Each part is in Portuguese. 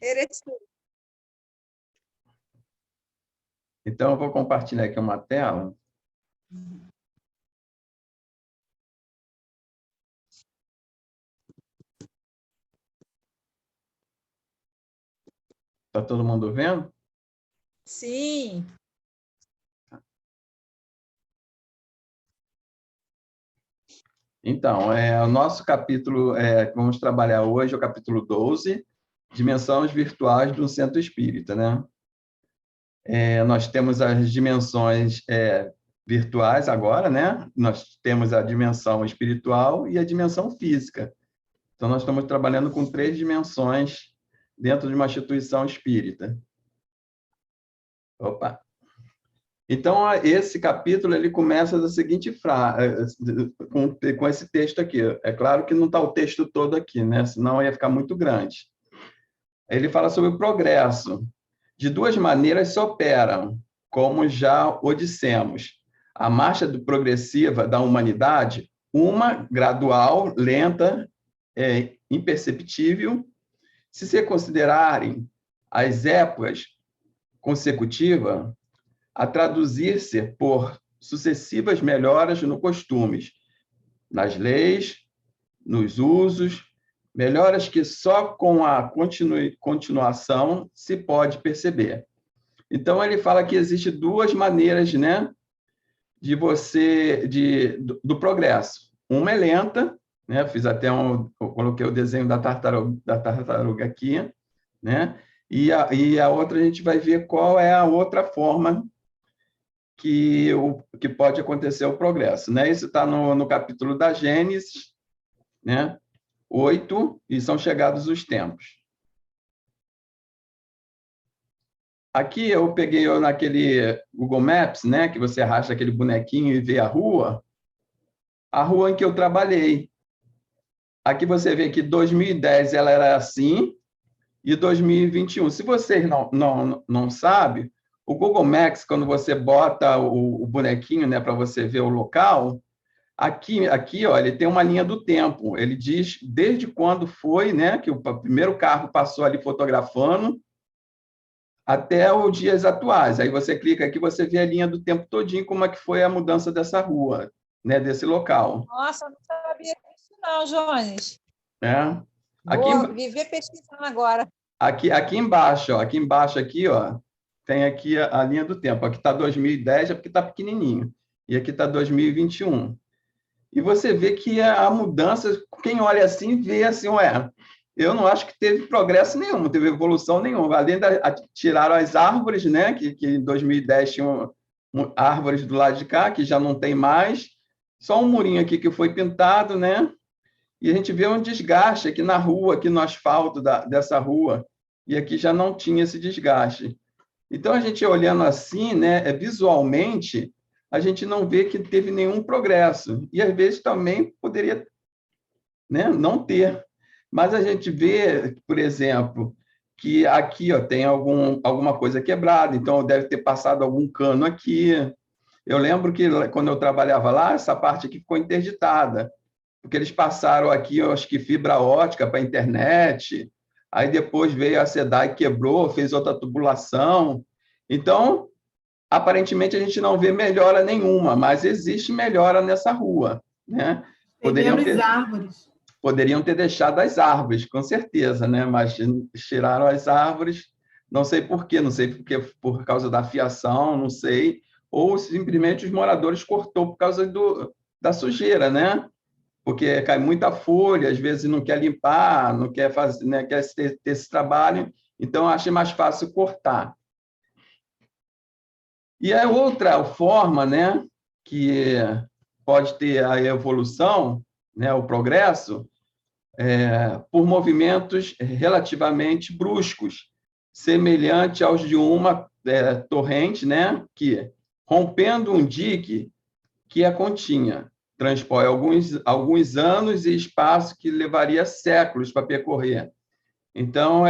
Eres tú. Então, eu vou compartilhar aqui uma tela. Está todo mundo vendo? Sim. Então, o nosso capítulo, que vamos trabalhar hoje, é o capítulo 12, Dimensões Virtuais do Centro Espírita, né? Nós temos as dimensões virtuais agora, né? Nós temos a dimensão espiritual e a dimensão física. Então, nós estamos trabalhando com 3 dimensões dentro de uma instituição espírita. Opa! Então, esse capítulo ele começa da seguinte frase, com esse texto aqui. É claro que não está o texto todo aqui, né? Senão ia ficar muito grande. Ele fala sobre o progresso. De 2 maneiras se operam, como já o dissemos. A marcha progressiva da humanidade, uma gradual, lenta, imperceptível. Se considerarem as épocas consecutivas, a traduzir-se por sucessivas melhoras nos costumes, nas leis, nos usos, melhoras que só com a continuação se pode perceber. Então, ele fala que existe 2 maneiras, né, do progresso. Uma é lenta, né, eu coloquei o desenho da tartaruga aqui, né, e a outra a gente vai ver qual é a outra forma que pode acontecer o progresso, né? Isso está no capítulo da Gênesis, né? 8, e são chegados os tempos. Aqui eu peguei naquele Google Maps, né? Que você arrasta aquele bonequinho e vê a rua em que eu trabalhei. Aqui você vê que 2010 ela era assim e 2021. Se vocês não sabem, o Google Maps, quando você bota o bonequinho, né, para você ver o local, aqui, ó, ele tem uma linha do tempo. Ele diz desde quando foi, né, que o primeiro carro passou ali fotografando até os dias atuais. Aí você clica aqui, você vê a linha do tempo todinho, como é que foi a mudança dessa rua, né, desse local. Nossa, eu não sabia disso não, Jones. Aqui, viver pesquisando agora. aqui embaixo, ó, tem aqui a linha do tempo. Aqui está 2010, é porque está pequenininho. E aqui está 2021. E você vê que a mudança, quem olha assim, vê assim, eu não acho que teve progresso nenhum, não teve evolução nenhuma. Além tiraram as árvores, né, que em 2010 tinham árvores do lado de cá, que já não tem mais, só um murinho aqui que foi pintado, né? E a gente vê um desgaste aqui na rua, aqui no asfalto dessa rua, e aqui já não tinha esse desgaste. Então, a gente olhando assim, né, visualmente, a gente não vê que teve nenhum progresso. E, às vezes, também poderia, né, não ter. Mas a gente vê, por exemplo, que aqui ó, tem alguma coisa quebrada, então deve ter passado algum cano aqui. Eu lembro que, quando eu trabalhava lá, essa parte aqui ficou interditada, porque eles passaram aqui, eu acho que fibra ótica para a internet, aí depois veio a SEDAI, quebrou, fez outra tubulação. Então, aparentemente, a gente não vê melhora nenhuma, mas existe melhora nessa rua, né? Poderiam ter deixado as árvores, com certeza, né? Mas tiraram as árvores, não sei por quê, não sei porque por causa da fiação, não sei, ou simplesmente os moradores cortou por causa da sujeira, né? Porque cai muita folha, às vezes não quer limpar, não quer fazer, né? Quer ter esse trabalho, então acha mais fácil cortar. E a outra forma, né, que pode ter a evolução, né, o progresso, por movimentos relativamente bruscos, semelhante aos de uma torrente, né, que, rompendo um dique que a continha, transpõe alguns anos e espaço que levaria séculos para percorrer. Então,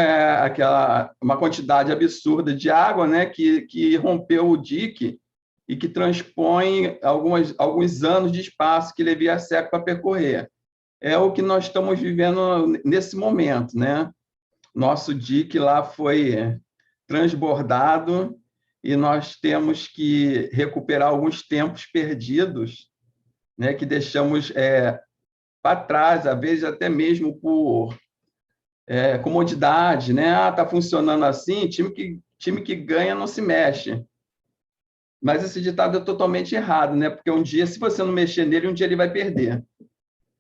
uma quantidade absurda de água, né, que rompeu o dique e que transpõe alguns anos de espaço que levaria séculos para percorrer. É o que nós estamos vivendo nesse momento, né? nosso dique lá foi transbordado e nós temos que recuperar alguns tempos perdidos, né, que deixamos para trás, às vezes até mesmo por comodidade, né? Ah, tá funcionando assim, time que ganha não se mexe. Mas esse ditado é totalmente errado, né? Porque um dia, se você não mexer nele, um dia ele vai perder.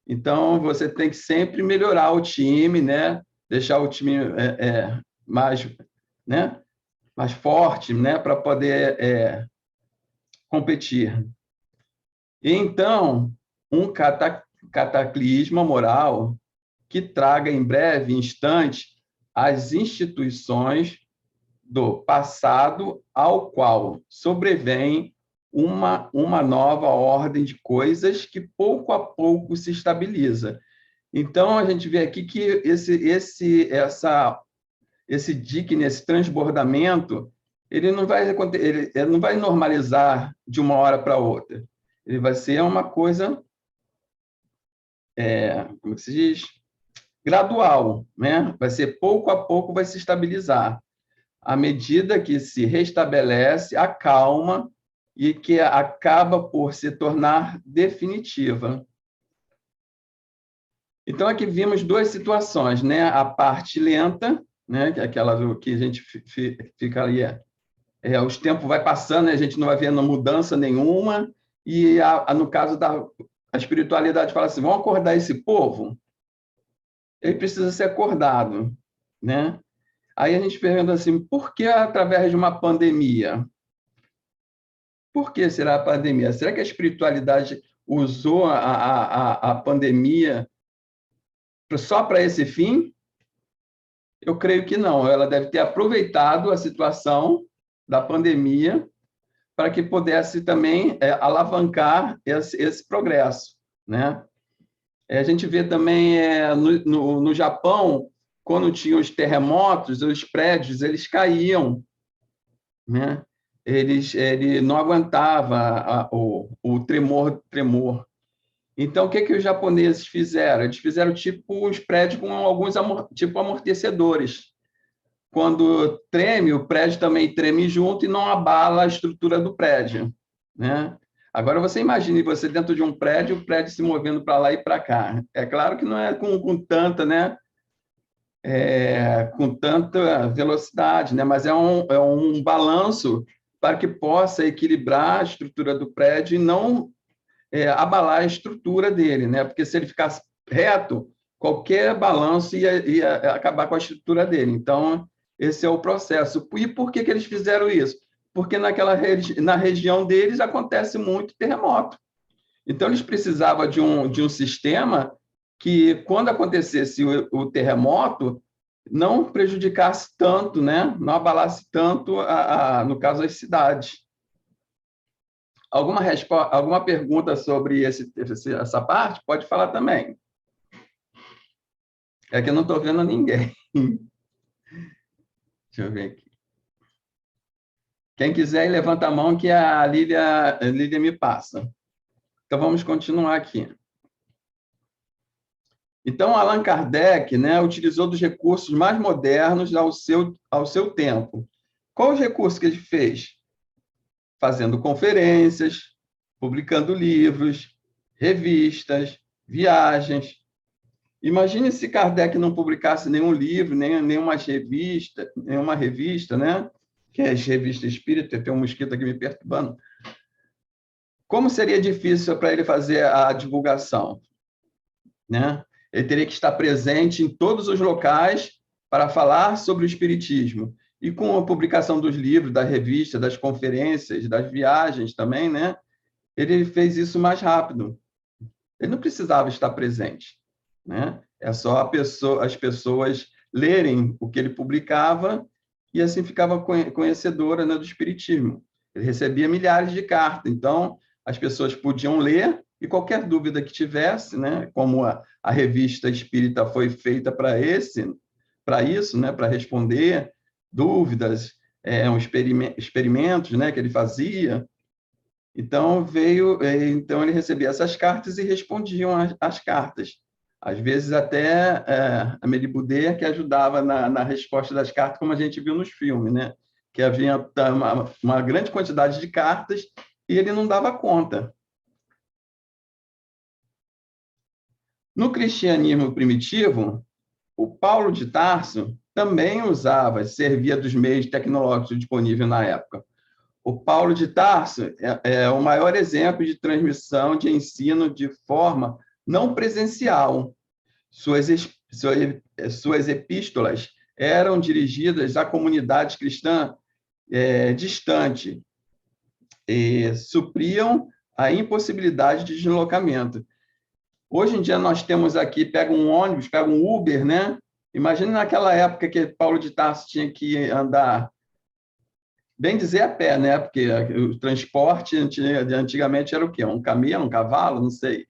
Então, você tem que sempre melhorar o time, né? Deixar o time mais, né? Mais forte, né? Para poder competir. E, então, um cataclisma moral que traga em breve instante as instituições do passado ao qual sobrevém uma nova ordem de coisas que pouco a pouco se estabiliza. Então, a gente vê aqui que esse dique, esse transbordamento, ele não vai normalizar de uma hora para outra. Ele vai ser uma coisa, como se diz, gradual, né? Vai ser pouco a pouco, vai se estabilizar. À medida que se restabelece, acalma e que acaba por se tornar definitiva. Então, aqui vimos duas situações, né? A parte lenta, né? Que é aquela que a gente fica ali, os tempos vai passando, né? A gente não vai vendo mudança nenhuma, e no caso da a espiritualidade fala assim, vamos acordar esse povo? Ele precisa ser acordado, né? Aí a gente pergunta assim, por que através de uma pandemia? Por que será a pandemia? Será que a espiritualidade usou a pandemia só para esse fim? Eu creio que não. Ela deve ter aproveitado a situação da pandemia para que pudesse também alavancar esse progresso, né? A gente vê também no Japão, quando tinha os terremotos, os prédios eles caíam, né? Ele não aguentava o tremor. Então, o que os japoneses fizeram? Eles fizeram tipo os prédios com alguns tipo amortecedores. Quando treme, o prédio também treme junto e não abala a estrutura do prédio, né? Agora, você imagine você dentro de um prédio, o prédio se movendo para lá e para cá. É claro que não é com tanta, né? Com tanta velocidade, né? Mas é um balanço para que possa equilibrar a estrutura do prédio e não abalar a estrutura dele, né? Porque se ele ficasse reto, qualquer balanço ia acabar com a estrutura dele. Então, esse é o processo. E por que eles fizeram isso? Porque na região deles acontece muito terremoto. Então, eles precisavam de um sistema que, quando acontecesse o terremoto, não prejudicasse tanto, né? Não abalasse tanto, no caso, as cidades. Alguma pergunta sobre essa parte? Pode falar também. É que eu não estou vendo ninguém. Deixa eu ver aqui. Quem quiser, levanta a mão que a Lília me passa. Então, vamos continuar aqui. Então, Allan Kardec, né, utilizou dos recursos mais modernos ao seu tempo. Qual os recursos que ele fez? Fazendo conferências, publicando livros, revistas, viagens. Imagine se Kardec não publicasse nenhum livro, nenhuma revista, né? Que é a revista espírita, tem um mosquito aqui me perturbando. Como seria difícil para ele fazer a divulgação, né? Ele teria que estar presente em todos os locais para falar sobre o espiritismo. E com a publicação dos livros, da revista, das conferências, das viagens também, né? Ele fez isso mais rápido. Ele não precisava estar presente, né? É só as pessoas lerem o que ele publicava e assim ficava conhecedora, né, do espiritismo. Ele recebia milhares de cartas, então as pessoas podiam ler e qualquer dúvida que tivesse, né, como a revista espírita foi feita para isso, né, para responder dúvidas, experimentos, né, que ele fazia. Então ele recebia essas cartas e respondiam às cartas. Às vezes até a Meliboudê que ajudava na resposta das cartas, como a gente viu nos filmes, né? Que havia uma grande quantidade de cartas e ele não dava conta. No cristianismo primitivo, o Paulo de Tarso também usava, servia dos meios tecnológicos disponíveis na época. O Paulo de Tarso é o maior exemplo de transmissão de ensino de forma não presencial. Suas epístolas eram dirigidas a comunidades cristãs distante e supriam a impossibilidade de deslocamento. Hoje em dia nós temos aqui, pega um ônibus, pega um Uber, né? Imagina naquela época que Paulo de Tarso tinha que andar, bem dizer a pé, né? Porque o transporte antigamente era o quê? Um camelo, um cavalo, não sei.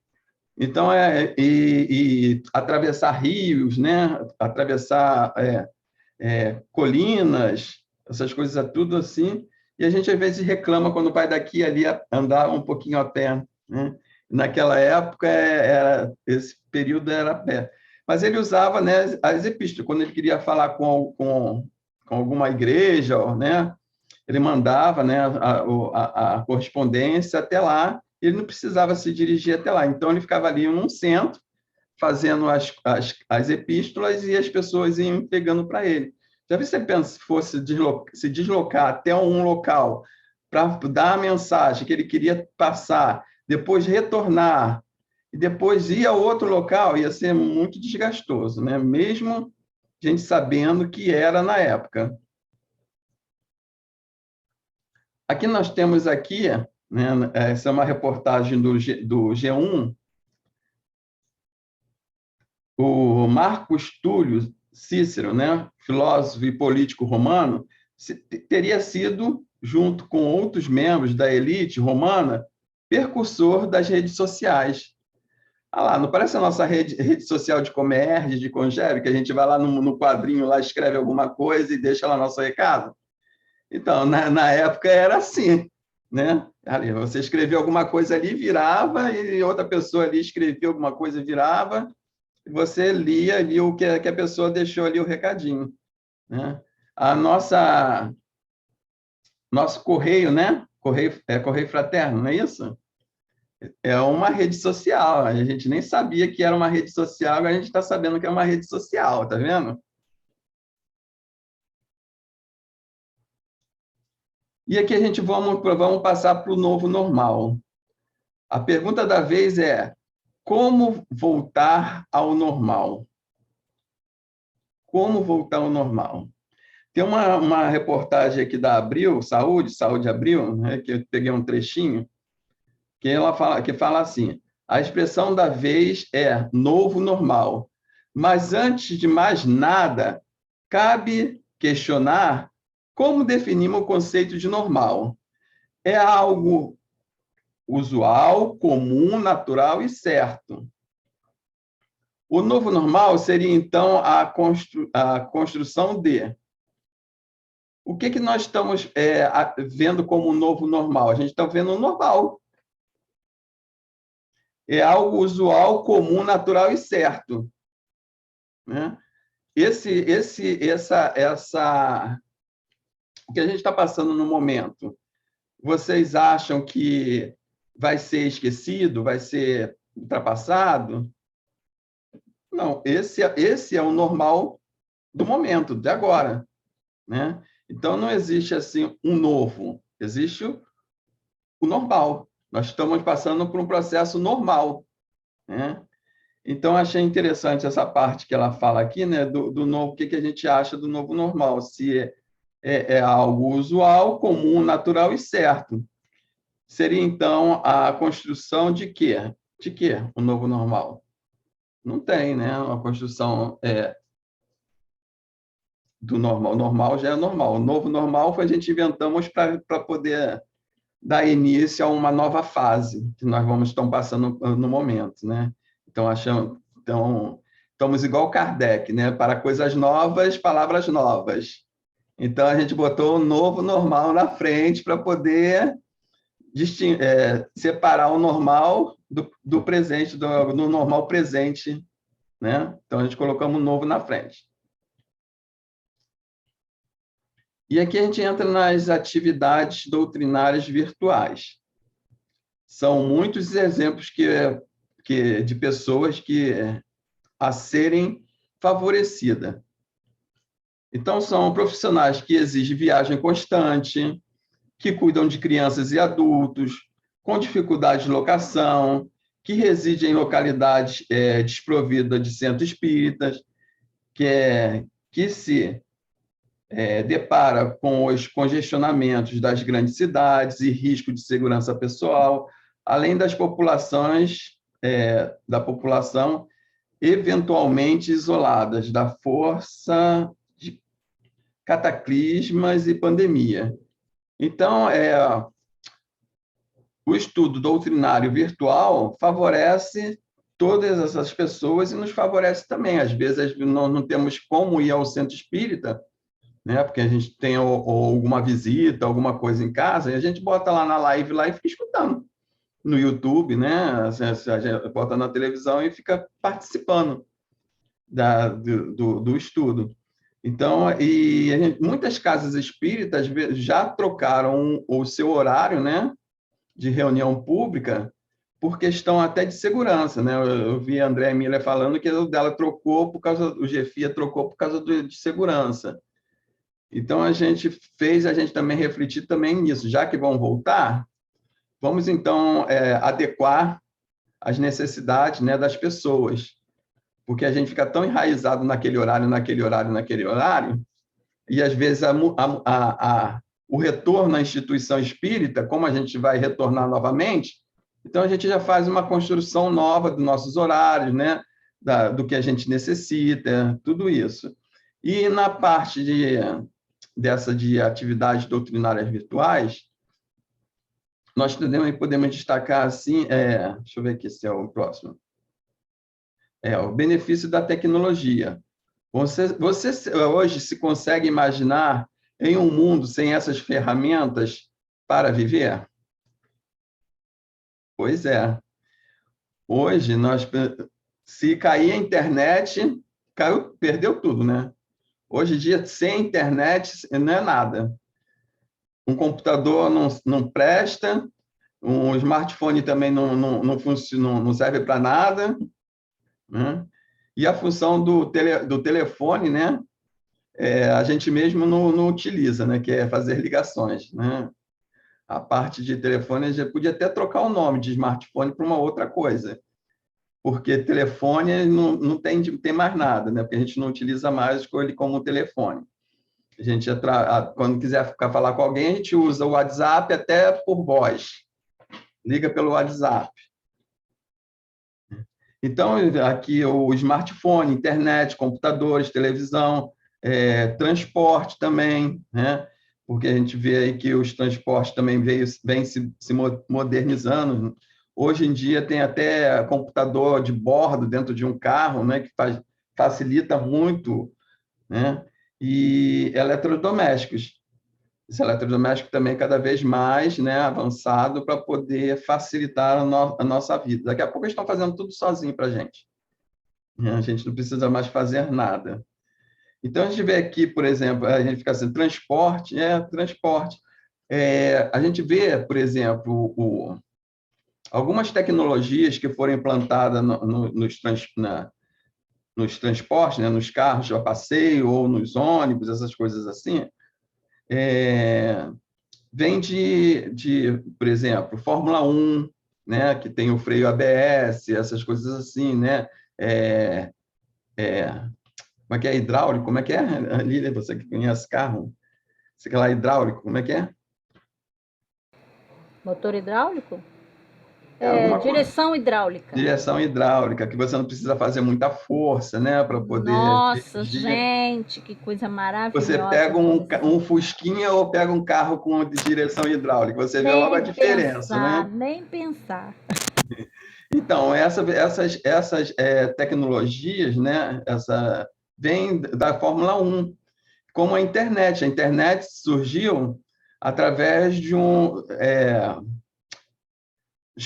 Então, e atravessar rios, né? Atravessar colinas, essas coisas tudo assim. E a gente às vezes reclama quando vai daqui e ali andar um pouquinho a pé, né? Naquela época, esse período era a pé. Mas ele usava, né, as epístolas, quando ele queria falar com alguma igreja, né? Ele mandava, né, a correspondência até lá, ele não precisava se dirigir até lá. Então, ele ficava ali num centro, fazendo as epístolas e as pessoas iam pegando para ele. Já vi você pensa se fosse se deslocar até um local para dar a mensagem que ele queria passar, depois retornar, e depois ir a outro local, ia ser muito desgastoso, né? Mesmo a gente sabendo que era na época. Aqui nós temos aqui, né, essa é uma reportagem do G1, o Marcus Túlio Cícero, né, filósofo e político romano, teria sido, junto com outros membros da elite romana, percursor das redes sociais. Ah lá, não parece a nossa rede social de Comerge, de Congere, que a gente vai lá no quadrinho, lá escreve alguma coisa e deixa lá nosso recado? Então, na época era assim, né? Ali, você escrevia alguma coisa ali, virava, e outra pessoa ali escrevia alguma coisa, virava, e você lia ali o que a pessoa deixou ali o recadinho, né? A nosso correio, né? Correio fraterno, não é isso? É uma rede social. A gente nem sabia que era uma rede social, agora a gente está sabendo que é uma rede social, tá vendo? E aqui a gente vamos passar para o novo normal. A pergunta da vez é: como voltar ao normal? Como voltar ao normal? Tem uma reportagem aqui da Abril, Saúde Abril, né, que eu peguei um trechinho, que fala assim: a expressão da vez é novo normal. Mas antes de mais nada, cabe questionar como definimos o conceito de normal. É algo usual, comum, natural e certo. O novo normal seria, então, a construção de. O que nós estamos vendo como novo normal? A gente está vendo o normal. É algo usual, comum, natural e certo, né? O que a gente está passando no momento, vocês acham que vai ser esquecido, vai ser ultrapassado? Não, esse é o normal do momento, de agora, né? Então, não existe assim um novo, existe o normal. Nós estamos passando por um processo normal, né? Então, achei interessante essa parte que ela fala aqui, né, do novo, o que a gente acha do novo normal, se é algo usual, comum, natural e certo. Seria, então, a construção de quê? De quê o novo normal? Não tem, né? Uma construção do normal. O normal já é normal. O novo normal foi a gente inventamos para poder dar início a uma nova fase que nós estamos passando no momento, né? Então, estamos igual Kardec, né? Para coisas novas, palavras novas. Então, a gente botou o novo normal na frente para poder separar o normal do presente, do normal presente né? Então, a gente colocamos novo na frente. E aqui a gente entra nas atividades doutrinárias virtuais. São muitos exemplos de pessoas que a serem favorecidas. Então, são profissionais que exigem viagem constante, que cuidam de crianças e adultos, com dificuldade de locação, que residem em localidades desprovidas de centros espíritas, que se depara com os congestionamentos das grandes cidades e risco de segurança pessoal, além das populações, da população eventualmente isoladas da força de cataclismas e pandemia. Então, o estudo doutrinário virtual favorece todas essas pessoas e nos favorece também. Às vezes, nós não temos como ir ao centro espírita, né? Porque a gente tem ou alguma visita, alguma coisa em casa, e a gente bota lá na live lá e fica escutando no YouTube, né? A gente bota na televisão e fica participando do estudo. Então, muitas casas espíritas já trocaram o seu horário, né, de reunião pública por questão até de segurança, né? Eu vi a André Miller falando que o dela trocou por causa, o GFIA trocou por causa de segurança. Então, a gente também refletir também nisso. Já que vão voltar, vamos, então, adequar as necessidades, né, das pessoas. Porque a gente fica tão enraizado naquele horário, e, às vezes, o retorno à instituição espírita, como a gente vai retornar novamente, então, a gente já faz uma construção nova dos nossos horários, né, do que a gente necessita, tudo isso. E, na parte de atividades doutrinárias virtuais, nós também podemos destacar, assim, deixa eu ver aqui se é o próximo, o benefício da tecnologia. Você hoje se consegue imaginar em um mundo sem essas ferramentas para viver? Pois é. Hoje, se cair a internet, perdeu tudo, né? Hoje em dia, sem internet, não é nada. Um computador não presta, um smartphone também não funciona, não serve para nada, né? E a função do telefone, né? A gente mesmo não utiliza, né? Que é fazer ligações, né? A parte de telefone, a gente podia até trocar o nome de smartphone para uma outra coisa, porque telefone não tem mais nada, né? Porque a gente não utiliza mais ele como telefone. A gente, quando quiser falar com alguém, a gente usa o WhatsApp até por voz. Liga pelo WhatsApp. Então, aqui o smartphone, internet, computadores, televisão, transporte também, né? Porque a gente vê aí que os transportes também vêm se modernizando. Hoje em dia tem até computador de bordo dentro de um carro, né? Que facilita muito, né? E eletrodomésticos. Esse eletrodoméstico também cada vez mais, né, avançado para poder facilitar a nossa vida. Daqui a pouco eles estão fazendo tudo sozinho para a gente. A gente não precisa mais fazer nada. Então, a gente vê aqui, por exemplo, a gente fica assim, transporte. A gente vê, por exemplo, algumas tecnologias que foram implantadas nos transportes, né, nos carros a passeio ou nos ônibus, essas coisas assim, vem por exemplo, Fórmula 1, né, que tem o freio ABS, essas coisas assim, né? Como é que é hidráulico? Como é que é, Lília, você que conhece carro? Você que é lá hidráulico, como é que é? Motor hidráulico? Direção hidráulica. Direção hidráulica, que você não precisa fazer muita força, né, para poder Nossa, dirigir. gente, que coisa maravilhosa. Você pega um Fusquinha ou pega um carro com direção hidráulica, você vê logo a diferença, né? Nem pensar. Então, essas tecnologias, né, vêm da Fórmula 1, como a internet. A internet surgiu através de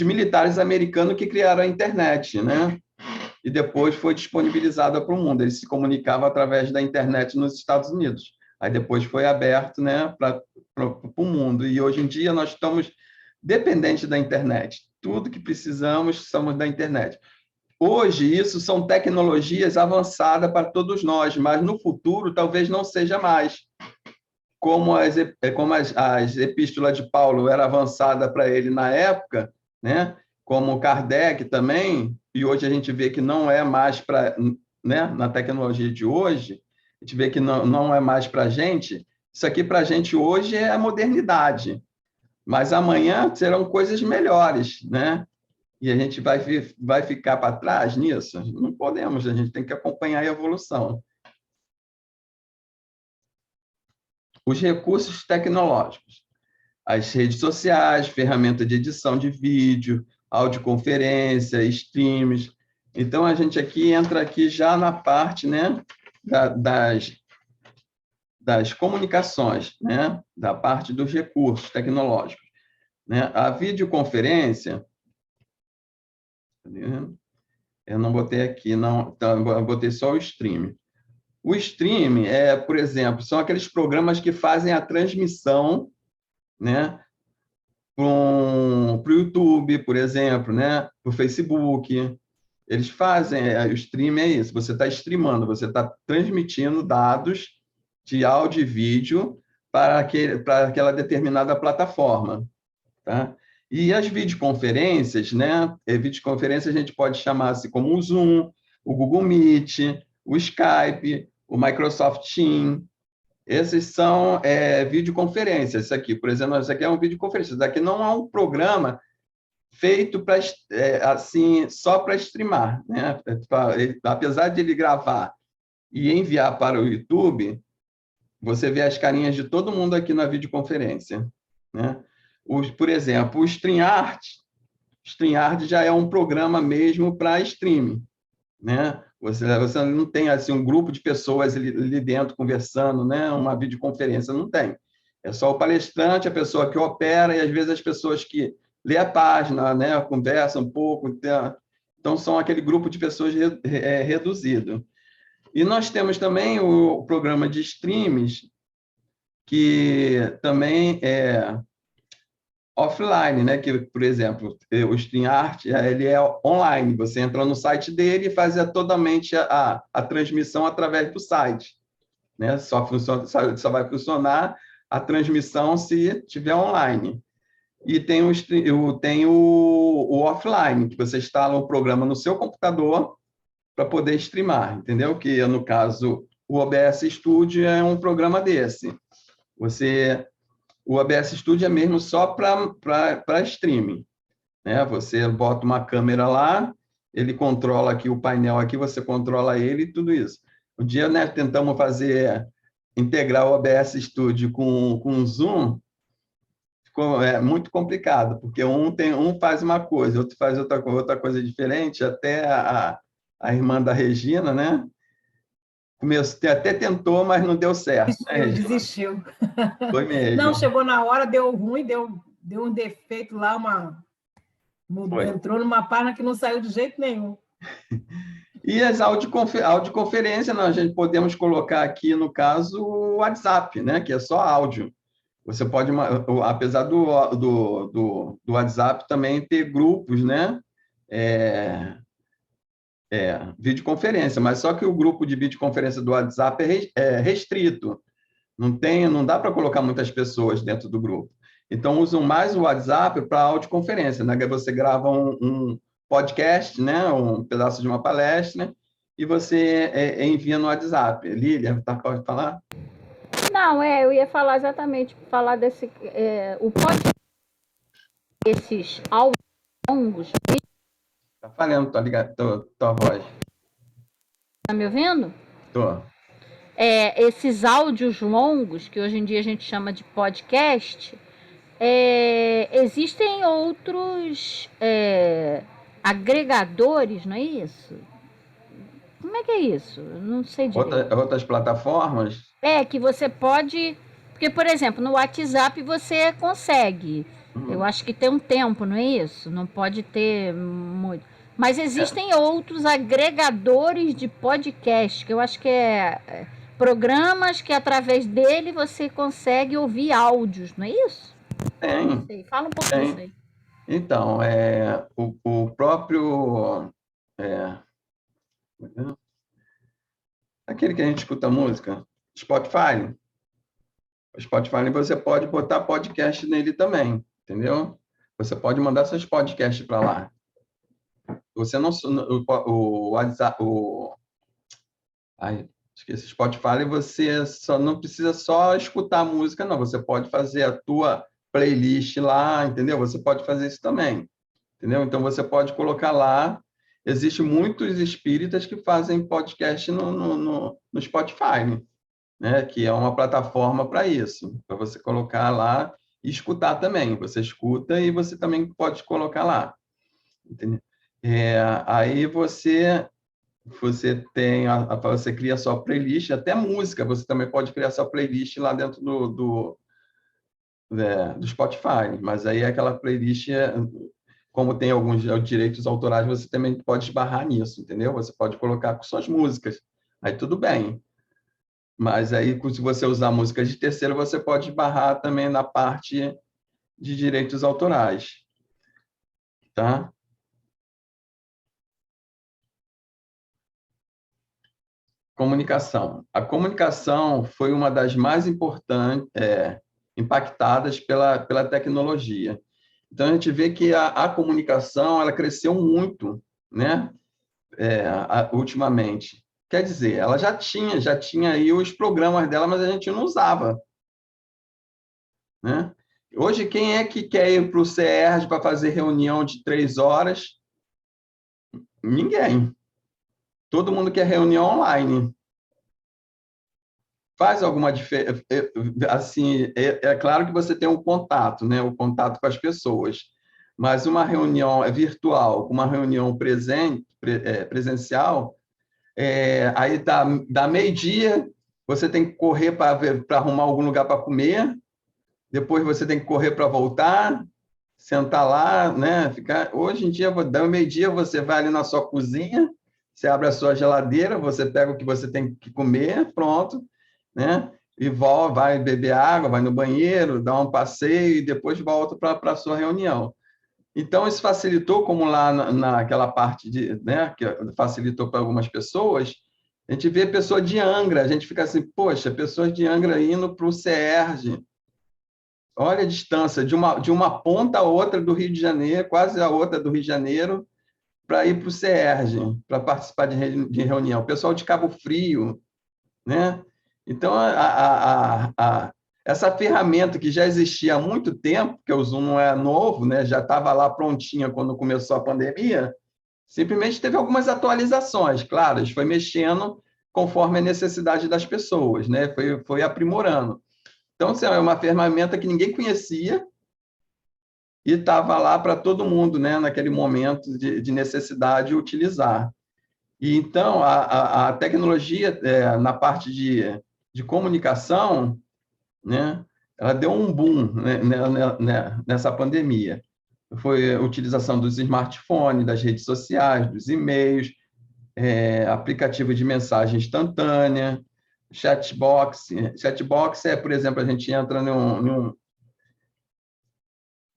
militares americanos que criaram a internet, né? e depois foi disponibilizada para o mundo. Ele se comunicava através da internet nos Estados Unidos. Aí depois foi aberto, né, para o mundo. E hoje em dia nós estamos dependentes da internet. Tudo que precisamos somos da internet. Hoje, isso são tecnologias avançadas para todos nós, mas no futuro talvez não seja mais. Como as epístolas de Paulo era avançada para ele na época, né? Como Kardec também, e hoje a gente vê que não é mais para, né? Na tecnologia de hoje, a gente vê que não é mais para a gente. Isso aqui para a gente hoje é a modernidade, mas amanhã serão coisas melhores, né? E a gente vai ficar para trás nisso? Não podemos, a gente tem que acompanhar a evolução. Os recursos tecnológicos, as redes sociais, ferramenta de edição de vídeo, audioconferência, streams. Então, a gente aqui entra aqui já na parte, né, das comunicações, né, da parte dos recursos tecnológicos. Né? A videoconferência, eu não botei aqui, não, então, eu botei só o stream. O stream, por exemplo, são aqueles programas que fazem a transmissão, né, para o YouTube, por exemplo, né, para o Facebook. Eles fazem, o stream é isso, você está streamando, você está transmitindo dados de áudio e vídeo para aquela determinada plataforma. Tá? E as videoconferências, né? Videoconferência a gente pode chamar assim como o Zoom, o Google Meet, o Skype, o Microsoft Teams. Esses são videoconferências. Isso aqui, por exemplo, isso aqui é um videoconferência. Isso aqui não é um programa feito para assim só para streamar, né? Apesar de ele gravar e enviar para o YouTube, você vê as carinhas de todo mundo aqui na videoconferência, né? Por exemplo, o StreamYard já é um programa mesmo para streaming, né? Você não tem assim um grupo de pessoas ali dentro conversando, né? Uma videoconferência não tem. É só o palestrante, a pessoa que opera e às vezes as pessoas que lê a página, né? Conversam um pouco, então são aquele grupo de pessoas reduzido. E nós temos também o programa de streams que também é offline, né? Que, por exemplo, o StreamYard, ele é online. Você entra no site dele e faz totalmente a transmissão através do site, né? Só vai funcionar a transmissão se tiver online. E tem o offline, que você instala um programa no seu computador para poder streamar, entendeu? Que, no caso, o OBS Studio é um programa desse. O OBS Studio é mesmo só para streaming, né? Você bota uma câmera lá, ele controla aqui o painel aqui, você controla ele e tudo isso. Um dia, né, tentamos integrar o OBS Studio com o Zoom, ficou muito complicado, porque um faz uma coisa, outro faz outra coisa diferente, até a irmã da Regina, né? Até tentou, mas não deu certo. Desistiu. Foi mesmo. Não, chegou na hora, deu ruim, deu um defeito lá, entrou numa página que não saiu de jeito nenhum. E as audioconferências, a gente podemos colocar aqui, no caso, o WhatsApp, né? Que é só áudio. Você pode, apesar do WhatsApp também ter grupos, né? Videoconferência, mas só que o grupo de videoconferência do WhatsApp é restrito. Não dá para colocar muitas pessoas dentro do grupo. Então, usam mais o WhatsApp para audioconferência, né? Que você grava um podcast, né? Um pedaço de uma palestra, e você envia no WhatsApp. Lília, pode falar? Não, eu ia falar exatamente, falar desse, o podcast, esses áudios longos. Tá falhando tua voz. Tá me ouvindo? Tô. Esses áudios longos, que hoje em dia a gente chama de podcast, existem outros agregadores, não é isso? Como é que é isso? Eu não sei direito. Outras plataformas? Que você pode... Porque, por exemplo, no WhatsApp você consegue. Eu acho que tem um tempo, não é isso? Não pode ter muito. Mas existem outros agregadores de podcast, que eu acho que programas que através dele você consegue ouvir áudios, não é isso? Não Tem, sei, fala um pouco disso tem. aí. Então, o próprio... é, aquele que a gente escuta música, Spotify. O Spotify você pode botar podcast nele também, entendeu? Você pode mandar seus podcasts para lá. Você não... O WhatsApp... Ai, esqueci, Spotify, você só não precisa só escutar a música, não. Você pode fazer a tua playlist lá, entendeu? Você pode fazer isso também, entendeu? Então, você pode colocar lá. Existem muitos espíritas que fazem podcast no Spotify, né? Que é uma plataforma para isso, para você colocar lá e escutar também. Você escuta e você também pode colocar lá, entendeu? Aí você cria a sua playlist, até música, você também pode criar sua playlist lá dentro do Spotify, mas aí aquela playlist, como tem alguns direitos autorais, você também pode esbarrar nisso, entendeu? Você pode colocar com suas músicas, aí tudo bem. Mas aí, se você usar músicas de terceiro, você pode esbarrar também na parte de direitos autorais, tá? Comunicação. A comunicação foi uma das mais importantes, impactadas pela tecnologia. Então, a gente vê que a comunicação ela cresceu muito, né? Ultimamente. Quer dizer, ela já tinha aí os programas dela, mas a gente não usava, né? Hoje, quem é que quer ir para o CERJ para fazer reunião de 3 horas? Ninguém. Todo mundo quer reunião online. Faz alguma diferença? Assim, é claro que você tem um contato, né? O contato com as pessoas, mas uma reunião virtual, uma reunião presencial, aí dá meio-dia, você tem que correr para arrumar algum lugar para comer, depois você tem que correr para voltar, sentar lá, né? Hoje em dia, dá meio-dia, você vai ali na sua cozinha, você abre a sua geladeira, você pega o que você tem que comer, pronto, né? E vai beber água, vai no banheiro, dá um passeio e depois volta para a sua reunião. Então, isso facilitou, como lá naquela parte né, que facilitou para algumas pessoas, a gente vê pessoa de Angra, a gente fica assim, poxa, pessoas de Angra indo para o CERJ. Olha a distância, de uma ponta a outra do Rio de Janeiro, quase a outra do Rio de Janeiro, para ir para o CERJ, para participar de reunião. O pessoal de Cabo Frio, né? Então, essa ferramenta que já existia há muito tempo, porque o Zoom não é novo, né? Já estava lá prontinha quando começou a pandemia, simplesmente teve algumas atualizações, claro, isso foi mexendo conforme a necessidade das pessoas, né? Foi aprimorando. Então, assim, é uma ferramenta que ninguém conhecia e estava lá para todo mundo, né? Naquele momento de necessidade, utilizar. E, então, a tecnologia, na parte de comunicação, né, ela deu um boom, né, nessa pandemia. Foi a utilização dos smartphones, das redes sociais, dos e-mails, aplicativo de mensagem instantânea, chatbox. Chatbox por exemplo, a gente entra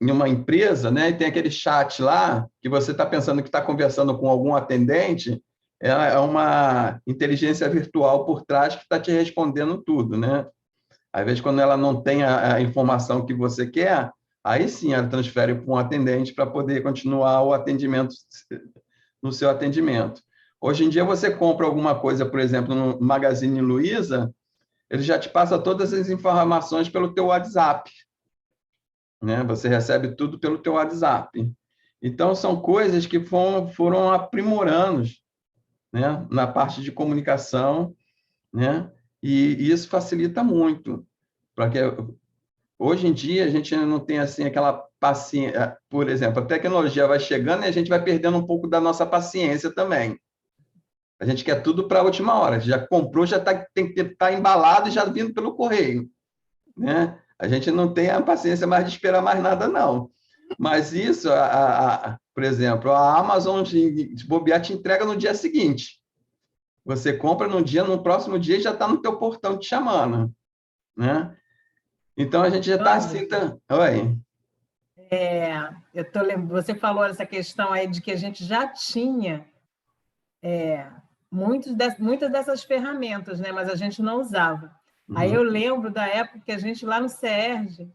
em uma empresa, né, e tem aquele chat lá, que você está pensando que está conversando com algum atendente, é uma inteligência virtual por trás que está te respondendo tudo, né? Às vezes, quando ela não tem a informação que você quer, aí sim ela transfere para um atendente para poder continuar o atendimento no seu atendimento. Hoje em dia, você compra alguma coisa, por exemplo, no Magazine Luiza, ele já te passa todas as informações pelo teu WhatsApp, né? Você recebe tudo pelo teu WhatsApp. Então, são coisas que foram aprimorando, né? Na parte de comunicação, né? E isso facilita muito, porque hoje em dia a gente não tem assim aquela paciência. Por exemplo, a tecnologia vai chegando e a gente vai perdendo um pouco da nossa paciência também. A gente quer tudo para a última hora. Já comprou, já tem que estar embalado e já vindo pelo correio, né? A gente não tem a paciência mais de esperar mais nada, não. Mas isso, por exemplo, a Amazon, se bobear, te entrega no dia seguinte. Você compra no próximo dia e já está no teu portão te chamando, né? Então, a gente já está assim... Oi? Você falou essa questão aí de que a gente já tinha muitas dessas ferramentas, né? Mas a gente não usava. Aí eu lembro da época que a gente lá no CERJ,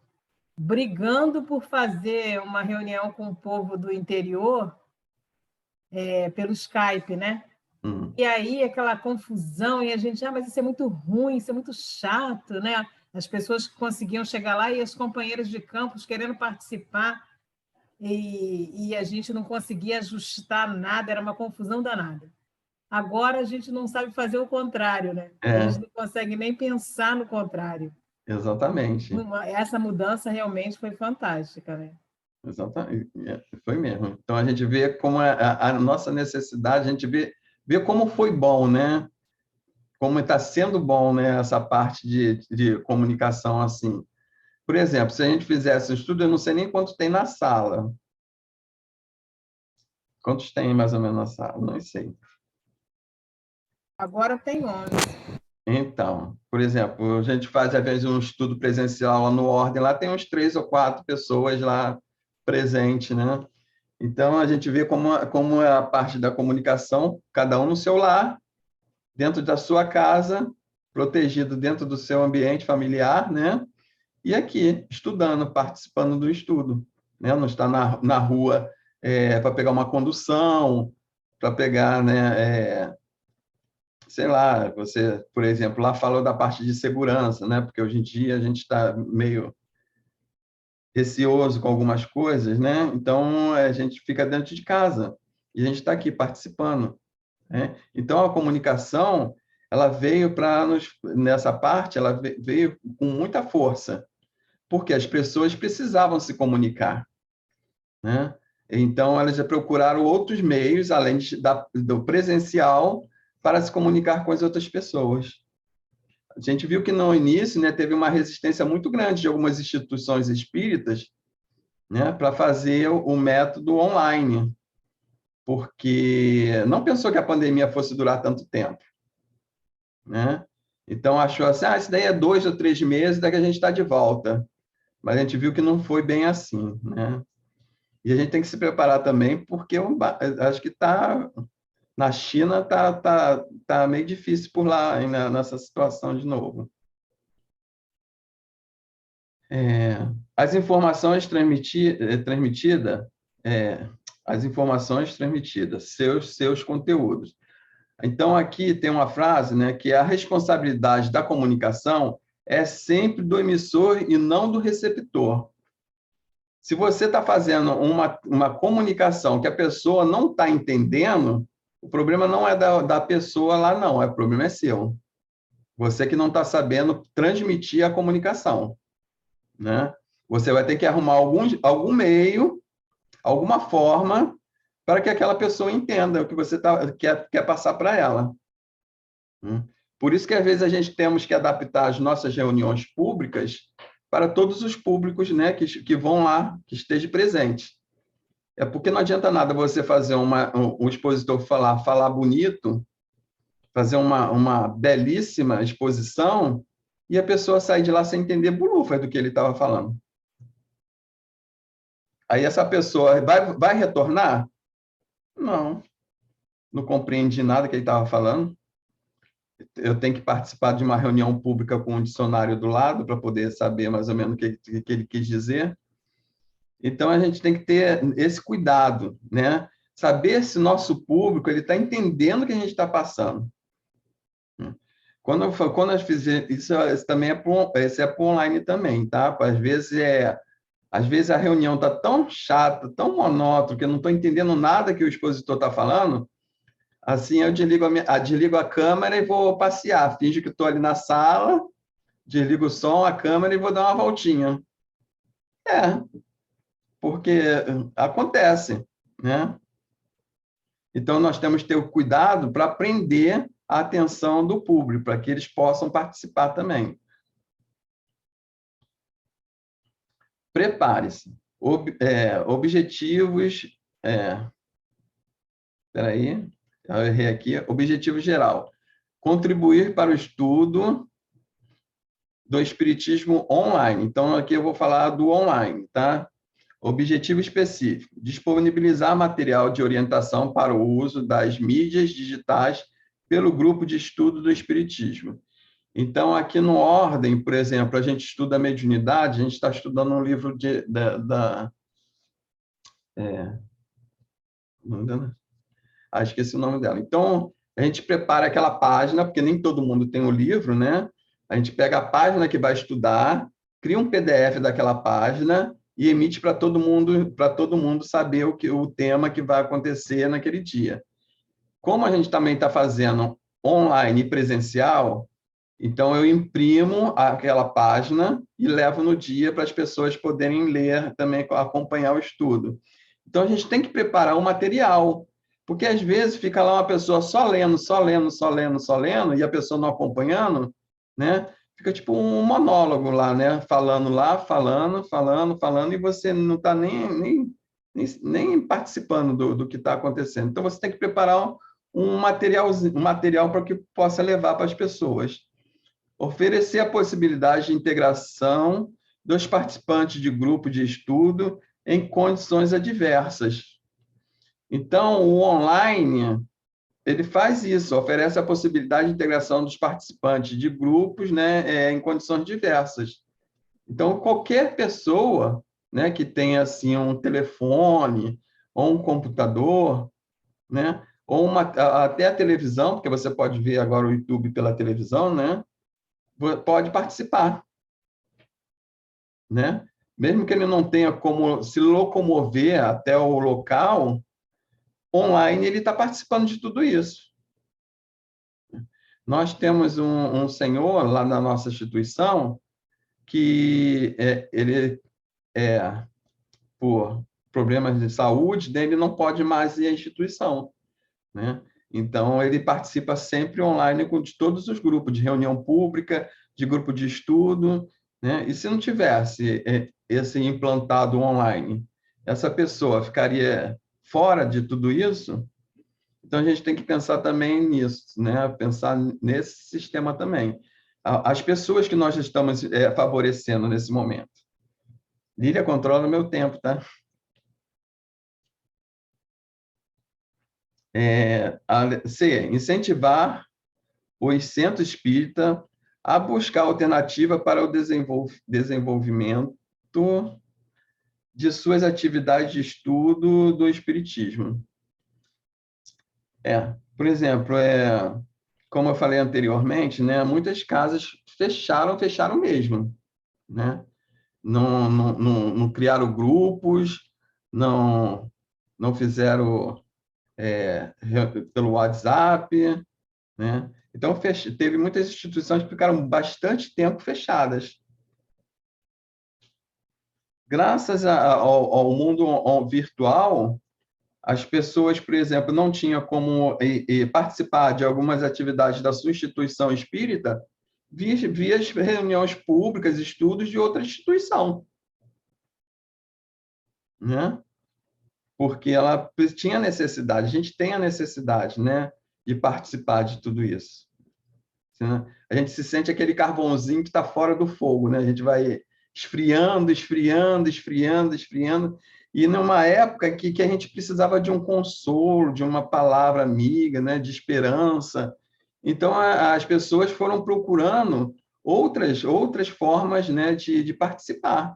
brigando por fazer uma reunião com o povo do interior pelo Skype, né? E aí aquela confusão, e a gente, mas isso é muito ruim, isso é muito chato, né? As pessoas que conseguiam chegar lá e as companheiras de campus querendo participar, e a gente não conseguia ajustar nada, era uma confusão danada. Agora a gente não sabe fazer o contrário, né? A gente não consegue nem pensar no contrário. Exatamente. Essa mudança realmente foi fantástica, né? Exatamente, foi mesmo. Então, a gente vê como a nossa necessidade, a gente vê como foi bom, né? Como está sendo bom, né? Essa parte de comunicação assim. Por exemplo, se a gente fizesse um estudo, eu não sei nem quantos tem na sala. Quantos tem mais ou menos na sala? Não sei. Agora tem 11. Então, por exemplo, a gente faz, às vezes, um estudo presencial lá no Ordem, lá tem uns 3 ou 4 pessoas lá presentes, né? Então, a gente vê como é a parte da comunicação, cada um no seu lar, dentro da sua casa, protegido dentro do seu ambiente familiar, né? E aqui, estudando, participando do estudo, né? Não está na rua para pegar uma condução, para pegar, né? Sei lá, você, por exemplo, lá falou da parte de segurança, né? Porque hoje em dia a gente está meio receoso com algumas coisas, né? Então, a gente fica dentro de casa e a gente está aqui participando, né? Então, a comunicação, ela veio nessa parte, ela veio com muita força, porque as pessoas precisavam se comunicar, né? Então, elas já procuraram outros meios, além do presencial, para se comunicar com as outras pessoas. A gente viu que no início, né, teve uma resistência muito grande de algumas instituições espíritas, né, para fazer o método online, porque não pensou que a pandemia fosse durar tanto tempo, né? Então achou assim, isso daí é 2 ou 3 meses, daqui a gente está de volta. Mas a gente viu que não foi bem assim, né? E a gente tem que se preparar também, porque eu acho que na China tá meio difícil por lá, nessa situação de novo. As informações transmitidas, seus conteúdos. Então, aqui tem uma frase, né, que a responsabilidade da comunicação é sempre do emissor e não do receptor. Se você está fazendo uma comunicação que a pessoa não está entendendo, o problema não é da pessoa lá, não, o problema é seu. Você que não está sabendo transmitir a comunicação, né? Você vai ter que arrumar algum meio, alguma forma, para que aquela pessoa entenda o que você quer passar para ela. Por isso que, às vezes, a gente temos que adaptar as nossas reuniões públicas para todos os públicos, né, que vão lá, que estejam presentes. É porque não adianta nada você fazer um expositor falar bonito, fazer uma belíssima exposição e a pessoa sair de lá sem entender bolufas do que ele estava falando. Aí essa pessoa vai retornar? Não compreende nada que ele estava falando. Eu tenho que participar de uma reunião pública com um dicionário do lado para poder saber mais ou menos o que ele quis dizer. Então, a gente tem que ter esse cuidado, né? Saber se nosso público está entendendo o que a gente está passando. Quando eu fiz isso também é para online também, tá? Às vezes a reunião está tão chata, tão monótona, que eu não estou entendendo nada que o expositor está falando. Assim, eu desligo a câmera e vou passear. Finjo que estou ali na sala, desligo o som, a câmera e vou dar uma voltinha. Porque acontece, né? Então, nós temos que ter o cuidado para prender a atenção do público, para que eles possam participar também. Prepare-se. objetivos... Espera aí, eu errei aqui. Objetivo geral. Contribuir para o estudo do espiritismo online. Então, aqui eu vou falar do online, tá? Objetivo específico: disponibilizar material de orientação para o uso das mídias digitais pelo grupo de estudo do espiritismo. Então, aqui no Ordem, por exemplo, a gente estuda a mediunidade, a gente está estudando um livro esqueci o nome dela. Então, a gente prepara aquela página, porque nem todo mundo tem o livro, né? A gente pega a página que vai estudar, cria um PDF daquela página e emite para todo mundo saber o tema que vai acontecer naquele dia. Como a gente também está fazendo online e presencial, então eu imprimo aquela página e levo no dia para as pessoas poderem ler também, acompanhar o estudo. Então, a gente tem que preparar o material, porque às vezes fica lá uma pessoa só lendo, e a pessoa não acompanhando, né? Fica tipo um monólogo lá, né? Falando, e você não está nem participando do que está acontecendo. Então, você tem que preparar um material para que possa levar para as pessoas. Oferecer a possibilidade de integração dos participantes de grupo de estudo em condições adversas. Então, o online, ele faz isso, oferece a possibilidade de integração dos participantes de grupos, né, em condições diversas. Então, qualquer pessoa, né, que tenha assim, um telefone ou um computador, né, ou até a televisão, porque você pode ver agora o YouTube pela televisão, né, pode participar, né? Mesmo que ele não tenha como se locomover até o local, online ele está participando de tudo isso. Nós temos um senhor lá na nossa instituição que ele, por problemas de saúde, ele não pode mais ir à instituição, né? Então, ele participa sempre online de todos os grupos, de reunião pública, de grupo de estudo, né? E se não tivesse esse implantado online, essa pessoa ficaria fora de tudo isso? Então, a gente tem que pensar também nisso, né? Pensar nesse sistema também. As pessoas que nós estamos favorecendo nesse momento. Lília, controla o meu tempo, tá? C. Incentivar os centros espírita a buscar alternativa para o desenvolvimento de suas atividades de estudo do espiritismo. Por exemplo, como eu falei anteriormente, né, muitas casas fecharam mesmo, né? Não criaram grupos, não fizeram pelo WhatsApp, né? Então, teve muitas instituições que ficaram bastante tempo fechadas. Graças ao mundo virtual, as pessoas, por exemplo, não tinham como participar de algumas atividades da sua instituição espírita via as reuniões públicas, estudos de outra instituição, né? Porque ela tinha necessidade, a gente tem a necessidade, né, de participar de tudo isso. Né? A gente se sente aquele carvãozinho que está fora do fogo, né? A gente vai esfriando, e numa época que a gente precisava de um consolo, de uma palavra amiga, né, de esperança. Então, as pessoas foram procurando outras formas, né, de participar.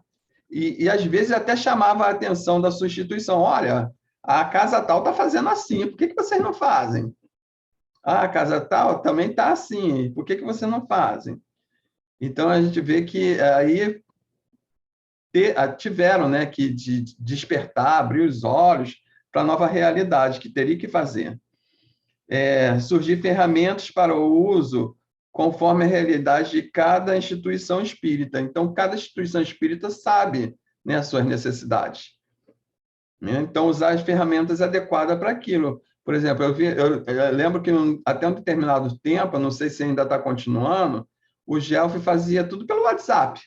E, às vezes, até chamava a atenção da sua instituição. Olha, a casa tal está fazendo assim, por que vocês não fazem? A casa tal também está assim, por que vocês não fazem? Então, a gente vê que aí tiveram, né, que despertar, abrir os olhos para a nova realidade que teria que fazer. Surgir ferramentas para o uso conforme a realidade de cada instituição espírita. Então, cada instituição espírita sabe, né, as suas necessidades. Então, usar as ferramentas adequadas para aquilo. Por exemplo, eu lembro que até um determinado tempo, não sei se ainda está continuando, o GELF fazia tudo pelo WhatsApp.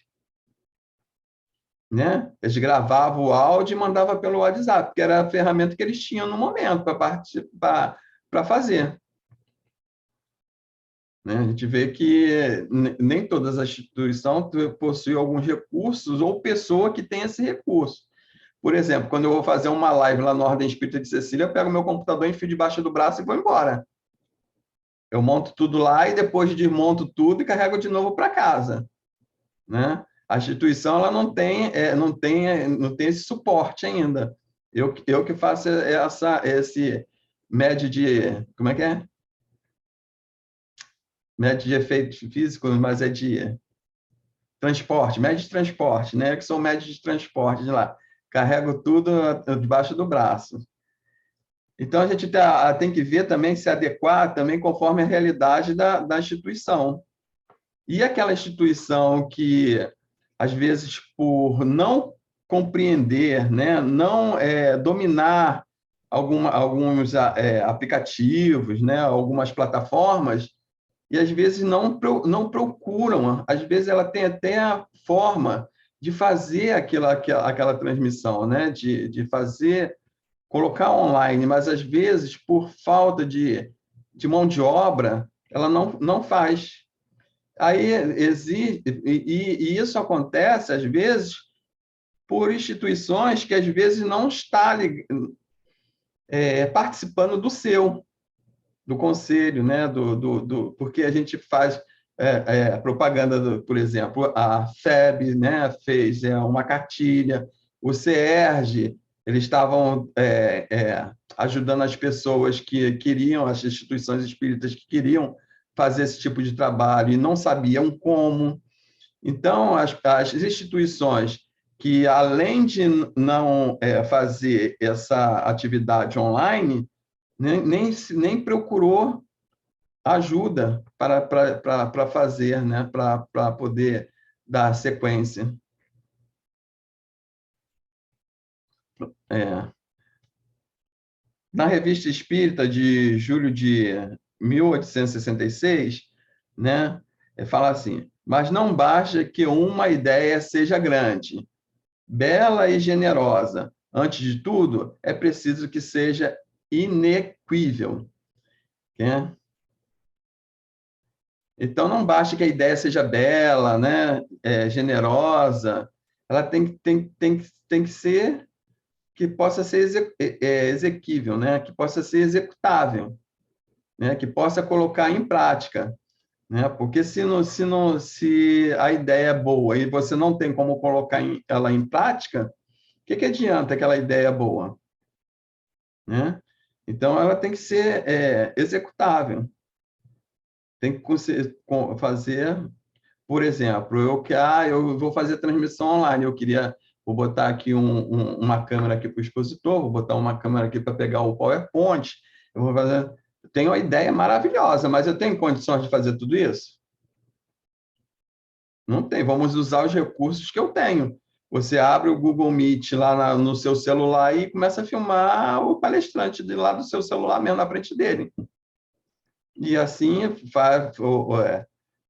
né? Eles gravavam o áudio e mandavam pelo WhatsApp, porque era a ferramenta que eles tinham no momento para fazer. Né? A gente vê que nem todas as instituições possuem alguns recursos ou pessoa que tem esse recurso. Por exemplo, quando eu vou fazer uma live lá na Ordem Espírita de Cecília, eu pego meu computador, enfio debaixo do braço e vou embora. Eu monto tudo lá e depois desmonto tudo e carrego de novo para casa. Né? A instituição ela não tem esse suporte ainda. Eu que faço esse médio de... Como é que é? Médio de efeitos físicos, mas é de transporte, médio de transporte, né? Que sou médio de transporte de lá. Carrego tudo debaixo do braço. Então, a gente tem que ver também, se adequar também conforme a realidade da instituição. E aquela instituição que, às vezes, por não compreender, né, não dominar alguns aplicativos, né, algumas plataformas, e às vezes não procuram, às vezes ela tem até a forma de fazer aquela transmissão, né, de fazer, colocar online, mas às vezes, por falta de mão de obra, ela não faz. Aí existe, e isso acontece, às vezes, por instituições que, às vezes, não estão participando do conselho, né? Porque a gente faz propaganda, por exemplo, a FEB, né? Fez uma cartilha, o CERJ, eles estavam ajudando as pessoas que queriam, as instituições espíritas que queriam fazer esse tipo de trabalho e não sabiam como. Então, as instituições que, além de não fazer essa atividade online, nem procurou ajuda para fazer, né? Para poder dar sequência. Na Revista Espírita de julho de 1866, né, fala assim: mas não basta que uma ideia seja grande, bela e generosa. Antes de tudo, é preciso que seja inequível. Né? Então, não basta que a ideia seja bela, né, generosa, ela tem que ser, que possa ser exequível, né, que possa ser executável, né, que possa colocar em prática. Né? Porque se a ideia é boa e você não tem como colocar ela em prática, o que adianta aquela ideia boa? Né? Então, ela tem que ser executável. Tem que fazer, por exemplo, eu vou fazer transmissão online, vou botar aqui uma câmera aqui para o expositor, vou botar uma câmera aqui para pegar o PowerPoint, eu vou fazer... Tenho uma ideia maravilhosa, mas eu tenho condições de fazer tudo isso? Não tem. Vamos usar os recursos que eu tenho. Você abre o Google Meet lá no seu celular e começa a filmar o palestrante de lá do seu celular mesmo na frente dele. E assim faz ou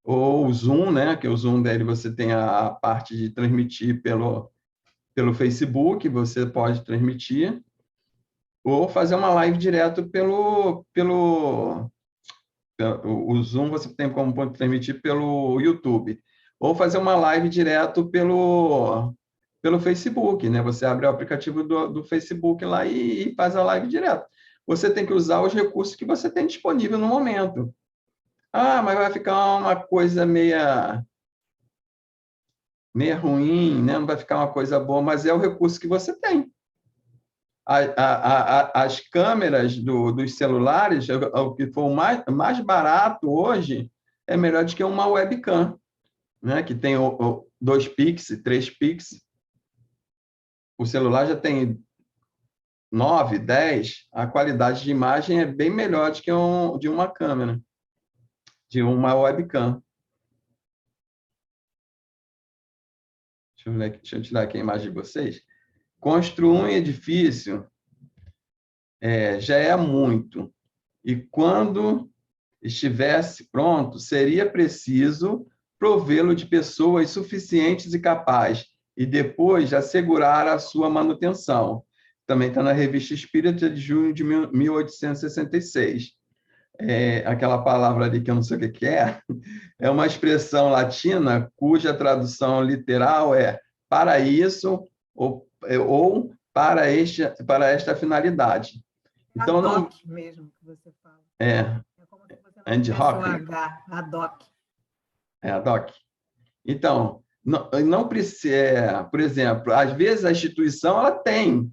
o Zoom, né? Que o Zoom dele você tem a parte de transmitir pelo Facebook, você pode transmitir, ou fazer uma live direto o Zoom você tem como transmitir pelo YouTube, ou fazer uma live direto pelo Facebook, né? Você abre o aplicativo do Facebook lá e faz a live direto. Você tem que usar os recursos que você tem disponível no momento. Ah, mas vai ficar uma coisa meia ruim, né? Não vai ficar uma coisa boa, mas é o recurso que você tem. As câmeras dos celulares, o que for mais barato hoje, é melhor do que uma webcam, né? Que tem 2 pixels, 3 pixels. O celular já tem 9, 10. A qualidade de imagem é bem melhor do que de uma câmera, de uma webcam. Deixa eu tirar aqui a imagem de vocês. Construir um edifício já é muito. E quando estivesse pronto, seria preciso provê-lo de pessoas suficientes e capazes e depois assegurar a sua manutenção. Também está na Revista Espírita de junho de 1866. Aquela palavra ali que eu não sei o que é uma expressão latina cuja tradução literal é para isso ou para esta finalidade. Então, ad hoc mesmo que você fala. É como se você ad hoc. Ad hoc. Ad hoc. Então, não precisa, por exemplo, às vezes a instituição ela tem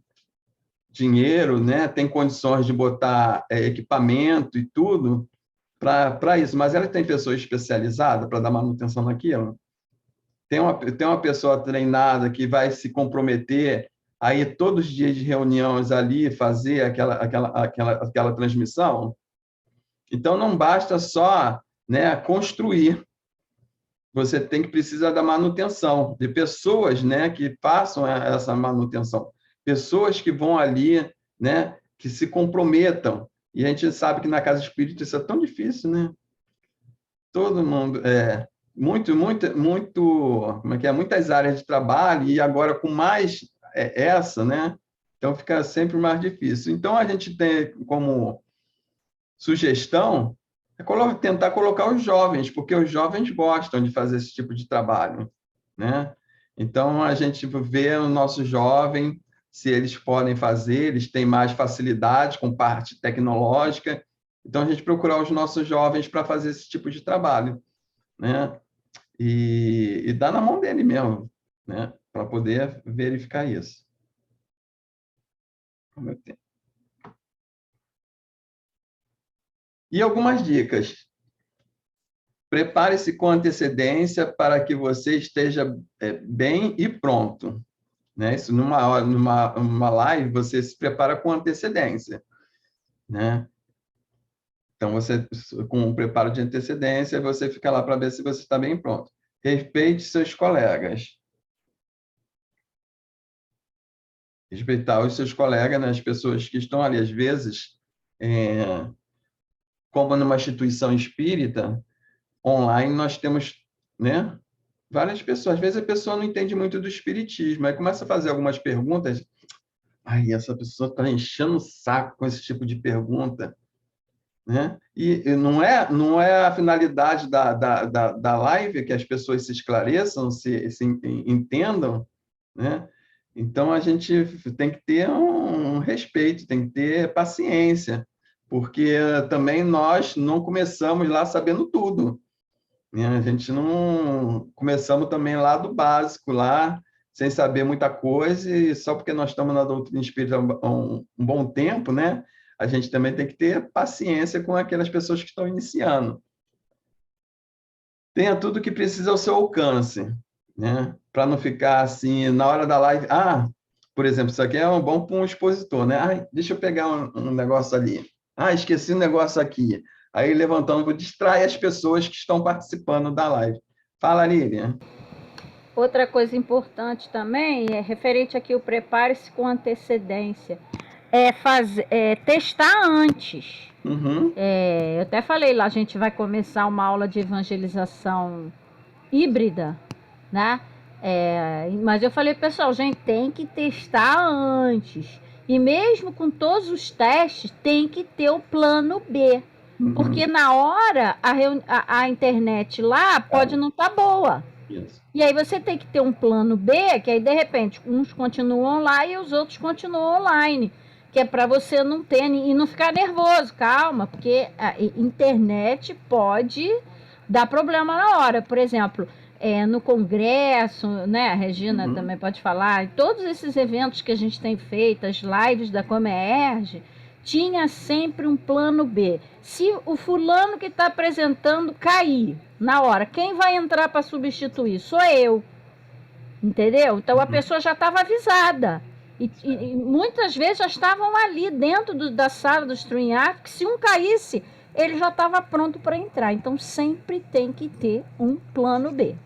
dinheiro, né? Tem condições de botar equipamento e tudo para isso, mas ela tem pessoa especializada para dar manutenção naquilo. Tem uma pessoa treinada que vai se comprometer a ir todos os dias de reuniões ali fazer aquela transmissão. Então, não basta só, né, construir. Você precisa da manutenção, de pessoas, né, que façam essa manutenção. Pessoas que vão ali, né, que se comprometam. E a gente sabe que na casa espírita isso é tão difícil, né? Todo mundo... como é que é? Muitas áreas de trabalho, e agora com mais essa, né? Então, fica sempre mais difícil. Então, a gente tem como sugestão tentar colocar os jovens, porque os jovens gostam de fazer esse tipo de trabalho, né? Então, a gente vê o nosso jovem, se eles podem fazer, eles têm mais facilidade com parte tecnológica. Então, a gente procurar os nossos jovens para fazer esse tipo de trabalho, né? E dá na mão dele mesmo, né? Para poder verificar isso. E algumas dicas. Prepare-se com antecedência para que você esteja bem e pronto, né? Isso numa live você se prepara com antecedência, né? Então você com um preparo de antecedência você fica lá para ver se você está bem pronto. Respeite seus colegas. Respeitar os seus colegas, né? As pessoas que estão ali às vezes, como numa instituição espírita online nós temos, né, várias pessoas. Às vezes a pessoa não entende muito do espiritismo, aí começa a fazer algumas perguntas. Ai, essa pessoa está enchendo o saco com esse tipo de pergunta, né? E não é a finalidade da live que as pessoas se esclareçam, se entendam, né? Então a gente tem que ter um respeito, tem que ter paciência, porque também nós não começamos lá sabendo tudo. A gente não começamos também lá do básico, lá, sem saber muita coisa, e só porque nós estamos na doutrina espírita há um bom tempo, né? A gente também tem que ter paciência com aquelas pessoas que estão iniciando. Tenha tudo que precisa ao seu alcance, né? Para não ficar assim, na hora da live, por exemplo, isso aqui é bom para um expositor, né? Deixa eu pegar um negócio ali. Esqueci um negócio aqui. Aí, levantando, distrai as pessoas que estão participando da live. Fala, Lilian. Outra coisa importante também é referente aqui o prepare-se com antecedência. Testar antes. Uhum. Eu até falei lá, a gente vai começar uma aula de evangelização híbrida, né? Mas eu falei, pessoal, gente, tem que testar antes. E mesmo com todos os testes, tem que ter o plano B. Porque na hora a internet lá pode não estar boa. Isso. E aí você tem que ter um plano B, que aí de repente uns continuam online e os outros continuam online. Que é para você não ter e não ficar nervoso, calma, porque a internet pode dar problema na hora. Por exemplo, no congresso, né? A Regina também pode falar, em todos esses eventos que a gente tem feito, as lives da Comerge, tinha sempre um plano B. Se o fulano que está apresentando cair na hora, quem vai entrar para substituir? Sou eu. Entendeu? Então a pessoa já estava avisada. E muitas vezes já estavam ali dentro da sala do StreamYard, que se um caísse, ele já estava pronto para entrar. Então sempre tem que ter um plano B.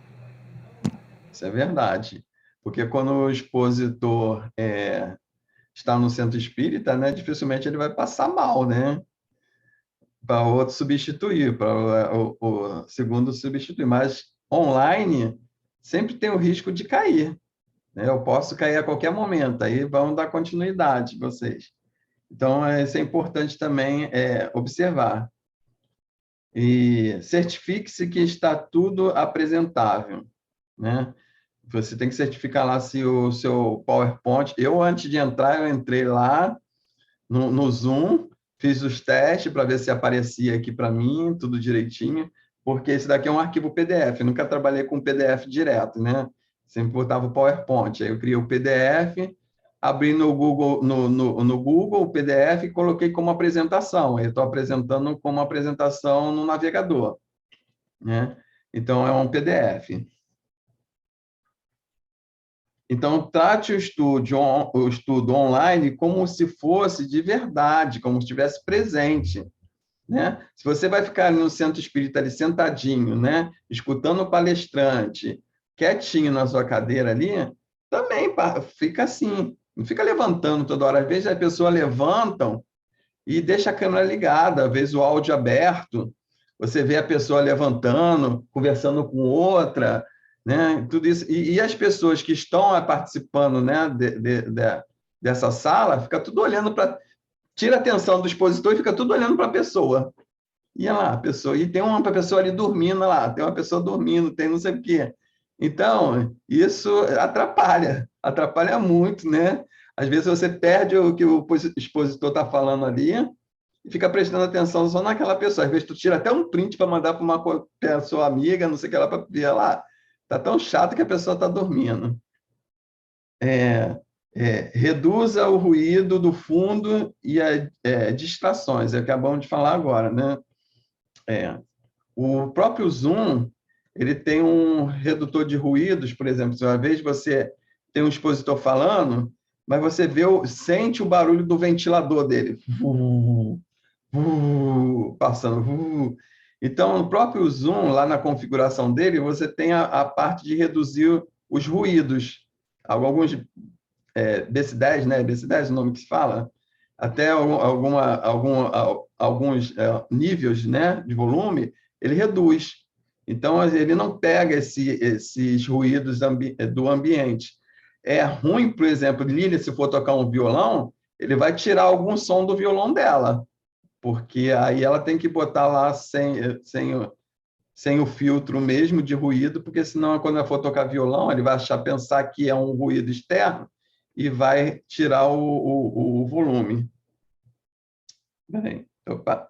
Isso é verdade. Porque quando o expositor está no centro espírita, né, dificilmente ele vai passar mal, né? Para o outro substituir, para o segundo substituir. Mas online sempre tem o risco de cair, né? Eu posso cair a qualquer momento, aí vão dar continuidade vocês. Então, isso é importante também observar. E certifique-se que está tudo apresentável, né? Você tem que certificar lá se o seu PowerPoint... Eu, antes de entrar, eu entrei lá no Zoom, fiz os testes para ver se aparecia aqui para mim, tudo direitinho, porque esse daqui é um arquivo PDF, eu nunca trabalhei com PDF direto, né? Sempre botava o PowerPoint, aí eu criei o PDF, abri no Google, no Google o PDF e coloquei como apresentação, aí eu estou apresentando como apresentação no navegador, né? Então, é um PDF. Então, trate o estudo online como se fosse de verdade, como se estivesse presente, né? Se você vai ficar ali no centro espírita, ali sentadinho, né? Escutando o palestrante, quietinho na sua cadeira ali, também fica assim, não fica levantando toda hora. Às vezes as pessoas levantam e deixa a câmera ligada, às vezes o áudio aberto, você vê a pessoa levantando, conversando com outra, né? Tudo isso. E as pessoas que estão participando, né, dessa sala, fica tudo olhando para... Tira a atenção do expositor e fica tudo olhando para a pessoa. E olha lá, a pessoa, e tem uma pessoa ali dormindo lá, tem uma pessoa dormindo, tem não sei o quê. Então, isso atrapalha muito, né? Às vezes você perde o que o expositor está falando ali e fica prestando atenção só naquela pessoa. Às vezes tu tira até um print para mandar para uma pessoa amiga, não sei o que lá, para ver lá. Está tão chato que a pessoa está dormindo. Reduza o ruído do fundo e as distrações, é o que acabamos de falar agora, né? O próprio Zoom, ele tem um redutor de ruídos, por exemplo, se uma vez você tem um expositor falando, mas você sente o barulho do ventilador dele, passando. Então, no próprio Zoom, lá na configuração dele, você tem a parte de reduzir os ruídos. Alguns BC10, né? BC10 é o nome que se fala, até alguns níveis, né, de volume, ele reduz. Então, ele não pega esses ruídos do ambiente. É ruim, por exemplo, Lília, se for tocar um violão, ele vai tirar algum som do violão dela, porque aí ela tem que botar lá sem o filtro mesmo de ruído, porque senão, quando ela for tocar violão, ele vai pensar que é um ruído externo e vai tirar o volume. Bem, opa.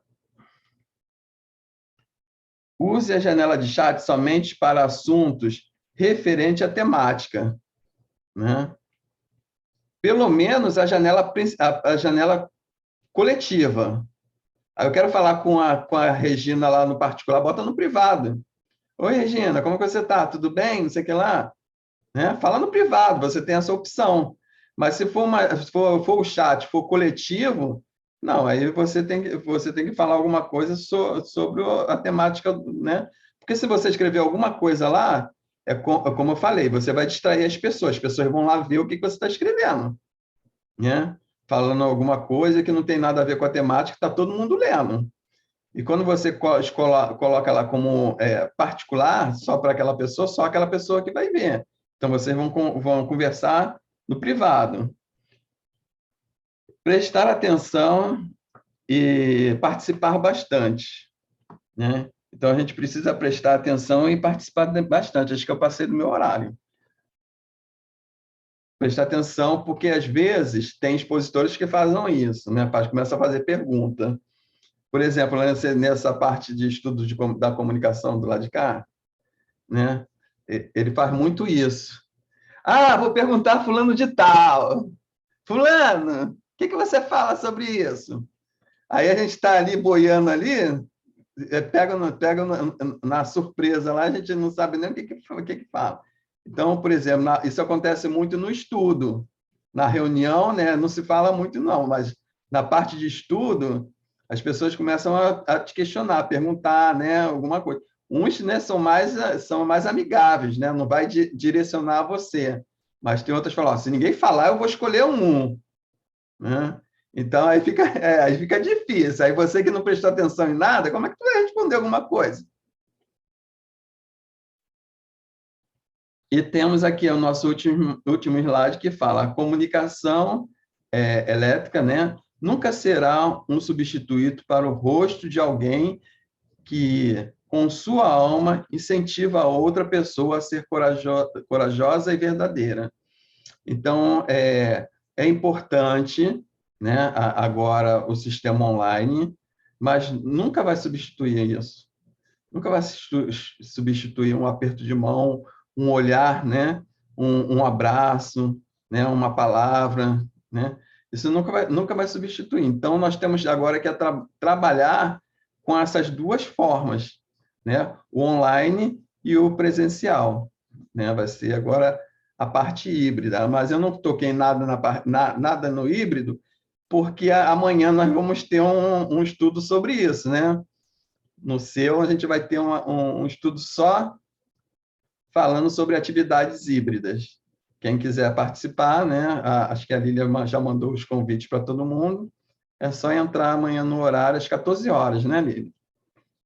Use a janela de chat somente para assuntos referentes à temática, né? Pelo menos a janela coletiva. Aí eu quero falar com a Regina lá no particular, bota no privado. Oi, Regina, como que você está? Tudo bem? Não sei o que lá. Né? Fala no privado, você tem essa opção. Mas se for o chat, for coletivo, não, aí você tem que falar alguma coisa sobre a temática, né? Porque se você escrever alguma coisa lá, como eu falei, você vai distrair as pessoas vão lá ver o que você está escrevendo, né? Falando alguma coisa que não tem nada a ver com a temática, está todo mundo lendo. E quando você coloca lá como particular, só para aquela pessoa, só aquela pessoa que vai ver. Então, vocês vão conversar no privado. Prestar atenção e participar bastante, né? Então, a gente precisa prestar atenção e participar bastante. Acho que eu passei do meu horário. Prestar atenção, porque, às vezes, tem expositores que fazem isso, né? Começa a fazer pergunta. Por exemplo, nessa parte de estudo da comunicação do lado de cá, né? Ele faz muito isso. Ah, vou perguntar fulano de tal. Fulano, o que você fala sobre isso? Aí a gente está ali boiando ali, pega na surpresa lá, a gente não sabe nem o que fala. Então, por exemplo, isso acontece muito no estudo. Na reunião, né, não se fala muito, não, mas na parte de estudo, as pessoas começam a te questionar, a perguntar, né, alguma coisa. Uns, né, são mais amigáveis, né, não vai direcionar a você. Mas tem outras que falam, se ninguém falar, eu vou escolher um. Né? Então, aí fica difícil. Aí você que não prestou atenção em nada, como é que tu vai responder alguma coisa? E temos aqui o nosso último slide que fala: a comunicação elétrica, né, nunca será um substituto para o rosto de alguém que, com sua alma, incentiva a outra pessoa a ser corajosa e verdadeira. Então, é importante, né, agora o sistema online, mas nunca vai substituir isso. Nunca vai substituir um aperto de mão, um olhar, né, um abraço, né, uma palavra, né? Isso nunca vai substituir. Então, nós temos agora que trabalhar com essas duas formas, né? O online e o presencial, né? Vai ser agora a parte híbrida, mas eu não toquei nada no híbrido, porque amanhã nós vamos ter um estudo sobre isso, né? No seu, a gente vai ter um estudo só falando sobre atividades híbridas. Quem quiser participar, né? Acho que a Lília já mandou os convites para todo mundo. É só entrar amanhã no horário, às 14 horas, né, Lília?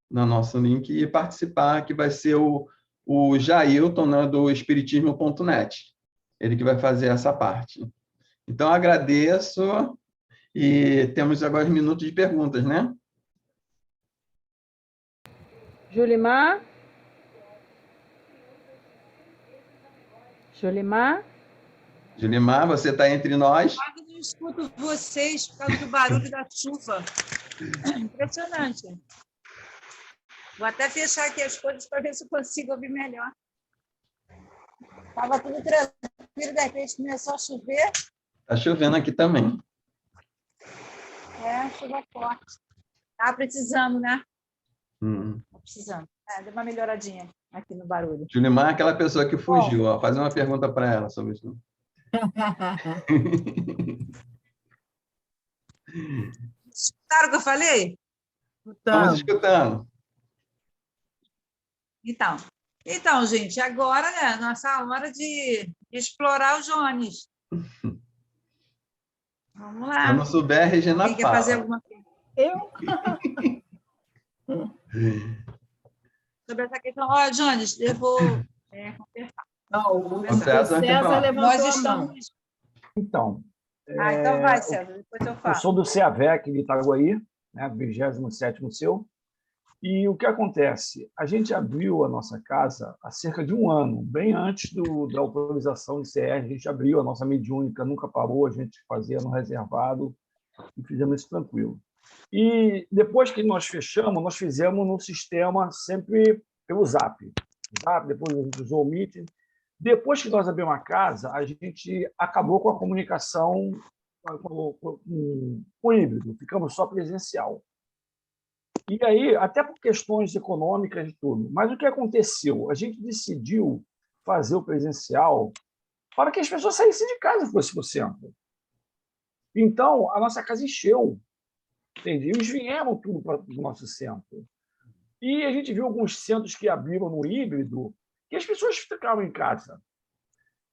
No nosso link e participar, que vai ser o Jailton, né, do Espiritismo.net. Ele que vai fazer essa parte. Então, agradeço e temos agora minutos de perguntas, né? Julimar? Julimar? Julimar, você está entre nós? Eu não escuto vocês por causa do barulho da chuva. Impressionante. Vou até fechar aqui as coisas para ver se eu consigo ouvir melhor. Estava tudo tranquilo, de repente começou a chover. Está chovendo aqui também. Chuva forte. Tá precisando, né? Tá precisando. Deu uma melhoradinha aqui no barulho. Julimar é aquela pessoa que fugiu. Ó, fazer uma pergunta para ela sobre isso. Escutaram o que eu falei? Estamos escutando. Então, gente, agora é nossa hora de explorar o Jones. Vamos lá. Se eu não souber, a Regina Quem quer fala. fazer alguma coisa? Eu? Sobre essa questão. Ó, Jones, eu vou conversar. Não, o César quer falar. César levantou Nós a mão. estamos... Então, então vai, César, depois eu eu falo. sou do CEAVEC de Itaguaí, né, 27º seu, e o que acontece? A gente abriu a nossa casa há cerca de um ano, bem antes da autorização de CR, a gente abriu a nossa mediúnica, nunca parou, a gente fazia no reservado e fizemos isso tranquilo. E depois que nós fechamos, nós fizemos no sistema sempre pelo Zap, depois a gente usou o Meet. Depois que nós abrimos a casa, a gente acabou com a comunicação com o híbrido, ficamos só presencial. E aí, até por questões econômicas e tudo. Mas o que aconteceu? A gente decidiu fazer o presencial para que as pessoas saíssem de casa e fossem para o centro. Então, a nossa casa encheu. Entende? Eles vieram tudo para o nosso centro. E a gente viu alguns centros que abriram no híbrido que as pessoas ficavam em casa.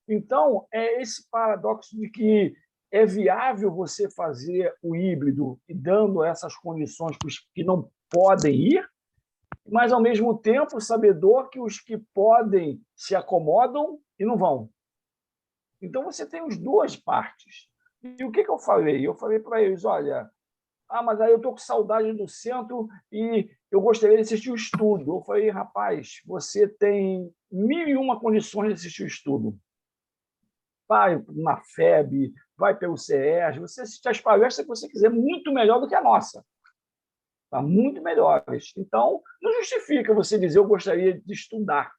Então, é esse paradoxo de que é viável você fazer o híbrido e dando essas condições para os que não podem ir, mas, ao mesmo tempo, sabedor que os que podem se acomodam e não vão. Então, você tem as duas partes. E o que eu falei? Eu falei para eles, olha, mas aí eu estou com saudade do centro e eu gostaria de assistir o estudo. Eu falei, rapaz, você tem 1001 condições de assistir o estudo. Vai na FEB, vai pelo CERJ, você assiste as palestras que você quiser, muito melhor do que a nossa. Tá? Muito melhores. Então, não justifica você dizer eu gostaria de estudar.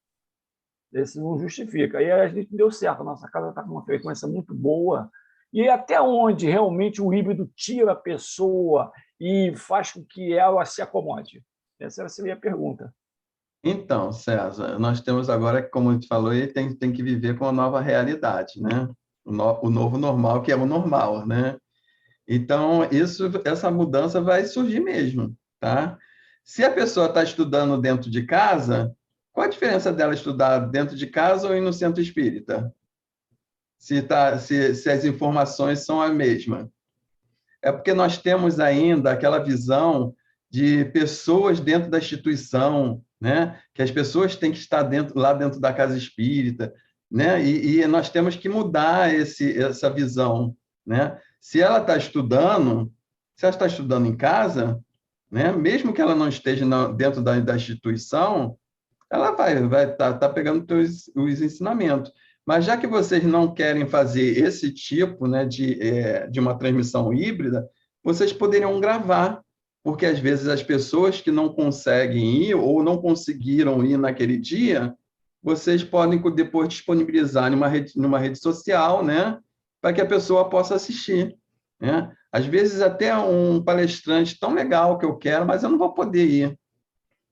Esse não justifica. Aí a gente deu certo. A nossa casa está com uma frequência muito boa. E até onde realmente o híbrido tira a pessoa e faz com que ela se acomode? Essa seria a pergunta. Então, César, nós temos agora, como a gente falou, tem que viver com a nova realidade, né? O novo normal, que é o normal, né? Então, essa mudança vai surgir mesmo, tá? Se a pessoa está estudando dentro de casa, qual a diferença dela estudar dentro de casa ou ir no centro espírita? Se as informações são as mesmas. É porque nós temos ainda aquela visão de pessoas dentro da instituição, né? Que as pessoas têm que estar lá dentro da casa espírita. né? E nós temos que mudar essa visão, né? Se ela está estudando, se ela está estudando em casa, né? Mesmo que ela não esteja dentro da instituição, ela vai tá pegando os ensinamentos. Mas já que vocês não querem fazer esse tipo, né, de uma transmissão híbrida, vocês poderiam gravar, porque às vezes as pessoas que não conseguem ir ou não conseguiram ir naquele dia, vocês podem depois disponibilizar numa rede social, né, para que a pessoa possa assistir, né? Às vezes até um palestrante tão legal que eu quero, mas eu não vou poder ir,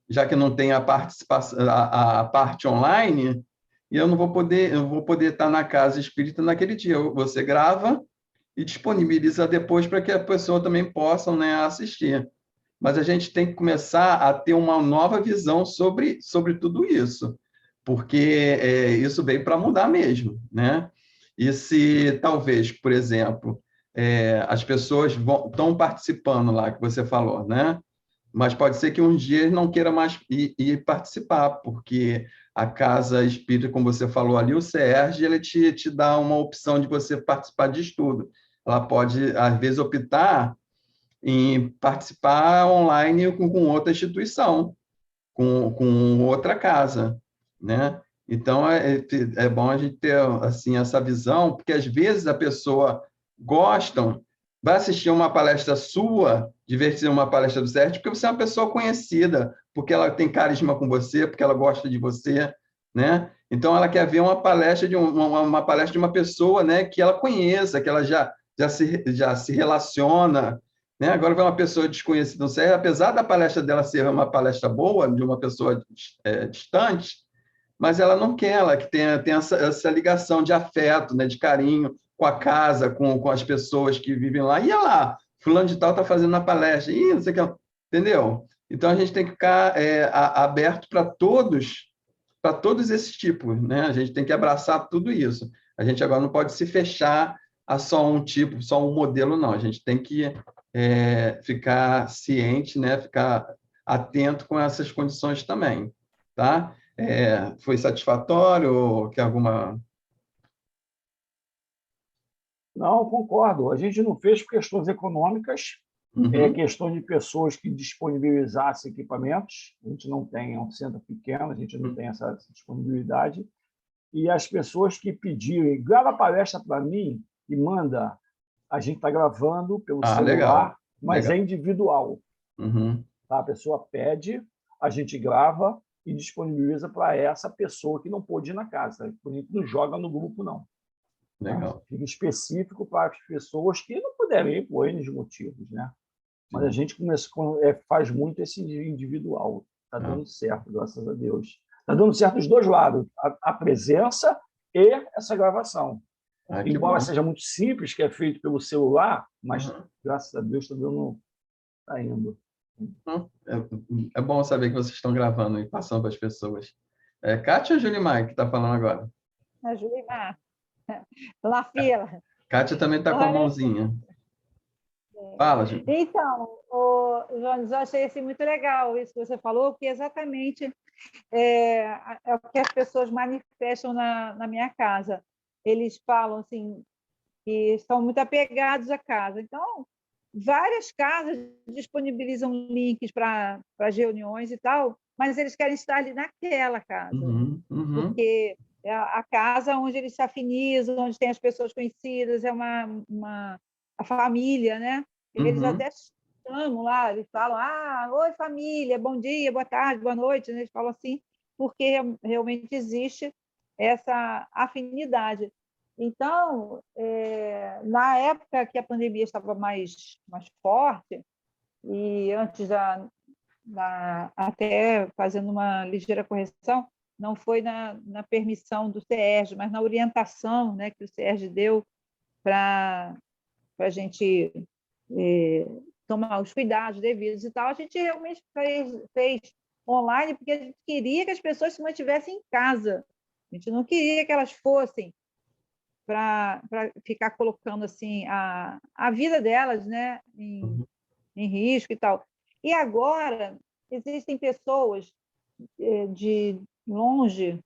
já que não tem a participação, a parte online, e eu vou poder estar na casa espírita naquele dia. Você grava e disponibiliza depois para que a pessoa também possa, né, assistir. Mas a gente tem que começar a ter uma nova visão sobre tudo isso, porque isso veio para mudar mesmo, né? E se talvez, por exemplo, as pessoas estão participando lá, que você falou, né? Mas pode ser que um dia ele não queira mais ir participar, porque a Casa Espírita, como você falou ali, o CERJ, ele te dá uma opção de você participar de estudo. Ela pode, às vezes, optar em participar online com outra instituição, com outra casa, né? Então, é bom a gente ter assim, essa visão, porque às vezes a pessoa gosta, vai assistir uma palestra sua, de ver se é uma palestra do Sérgio, porque você é uma pessoa conhecida, porque ela tem carisma com você, porque ela gosta de você, né? Então, ela quer ver uma palestra uma palestra de uma pessoa, né, que ela conheça, que ela já se relaciona, né? Agora vai uma pessoa desconhecida no Sérgio, apesar da palestra dela ser uma palestra boa, de uma pessoa distante, mas ela não quer, ela que tem essa ligação de afeto, né, de carinho com a casa, com as pessoas que vivem lá. E olha lá, fulano de tal está fazendo a palestra, e não sei o que, entendeu? Então a gente tem que ficar aberto para todos esses tipos, né? A gente tem que abraçar tudo isso. A gente agora não pode se fechar a só um tipo, só um modelo, não. A gente tem que ficar ciente, né? Ficar atento com essas condições também, tá? Foi satisfatório ou quer alguma... Não, concordo. A gente não fez por questões econômicas, é Uhum. questão de pessoas que disponibilizassem equipamentos. A gente não tem, é um centro pequeno, a gente não tem essa disponibilidade. E as pessoas que pediram, grava a palestra para mim e manda. A gente está gravando pelo celular, Legal. mas Legal. é individual. Uhum. Tá? A pessoa pede, a gente grava e disponibiliza para essa pessoa que não pôde ir na casa. A gente não joga no grupo, não. Legal. Tá? Fica específico para as pessoas que não puderem ir por N motivos, né? Mas a gente faz muito esse individual. Está dando certo, graças a Deus. Está dando certo dos dois lados, a presença e essa gravação. Embora seja muito simples, que é feito pelo celular, mas, graças a Deus, está indo. É bom saber que vocês estão gravando e passando para as pessoas. Kátia ou Julimar que está falando agora? A Julimar. Na fila. Kátia também está com a mãozinha. Fala, Ju. Então, Jones, eu achei assim, muito legal isso que você falou, porque exatamente é o que as pessoas manifestam na minha casa. Eles falam assim, que estão muito apegados à casa. Então, várias casas disponibilizam links para as reuniões e tal, mas eles querem estar ali naquela casa, porque é a casa onde eles se afinizam, onde tem as pessoas conhecidas, é a família, né? Eles até chamam lá, eles falam, oi família, bom dia, boa tarde, boa noite, né? Eles falam assim, porque realmente existe essa afinidade. Então, na época que a pandemia estava mais forte, e antes até fazendo uma ligeira correção, não foi na permissão do CERJ, mas na orientação, né, que o CERJ deu para a gente tomar os cuidados devidos e tal, a gente realmente fez online porque a gente queria que as pessoas se mantivessem em casa. A gente não queria que elas fossem para ficar colocando assim a vida delas, né, em risco e tal. E agora existem pessoas de longe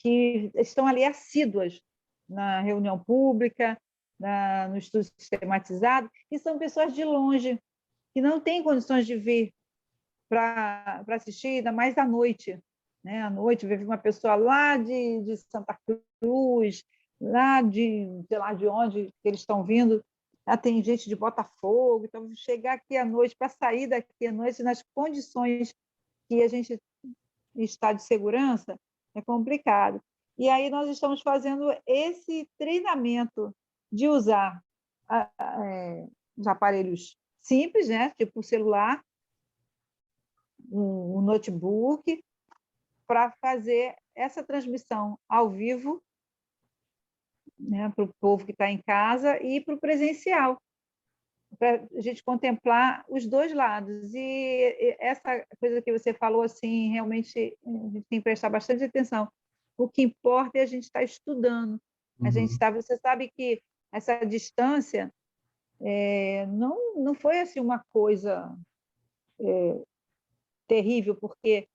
que estão ali assíduas na reunião pública, no estudo sistematizado, e são pessoas de longe, que não têm condições de vir para assistir, ainda mais à noite. Né? À noite, ver uma pessoa lá de Santa Cruz, lá sei lá de onde eles estão vindo, lá tem gente de Botafogo, então chegar aqui à noite, para sair daqui à noite, nas condições que a gente está de segurança, é complicado. E aí nós estamos fazendo esse treinamento de usar os aparelhos simples, né? Tipo o celular, o notebook, para fazer essa transmissão ao vivo, né? Para o povo que está em casa e para o presencial, para a gente contemplar os dois lados. E essa coisa que você falou, assim, realmente a gente tem que prestar bastante atenção. O que importa é a gente estar estudando. A gente está, você sabe que essa distância não foi assim uma coisa terrível, porque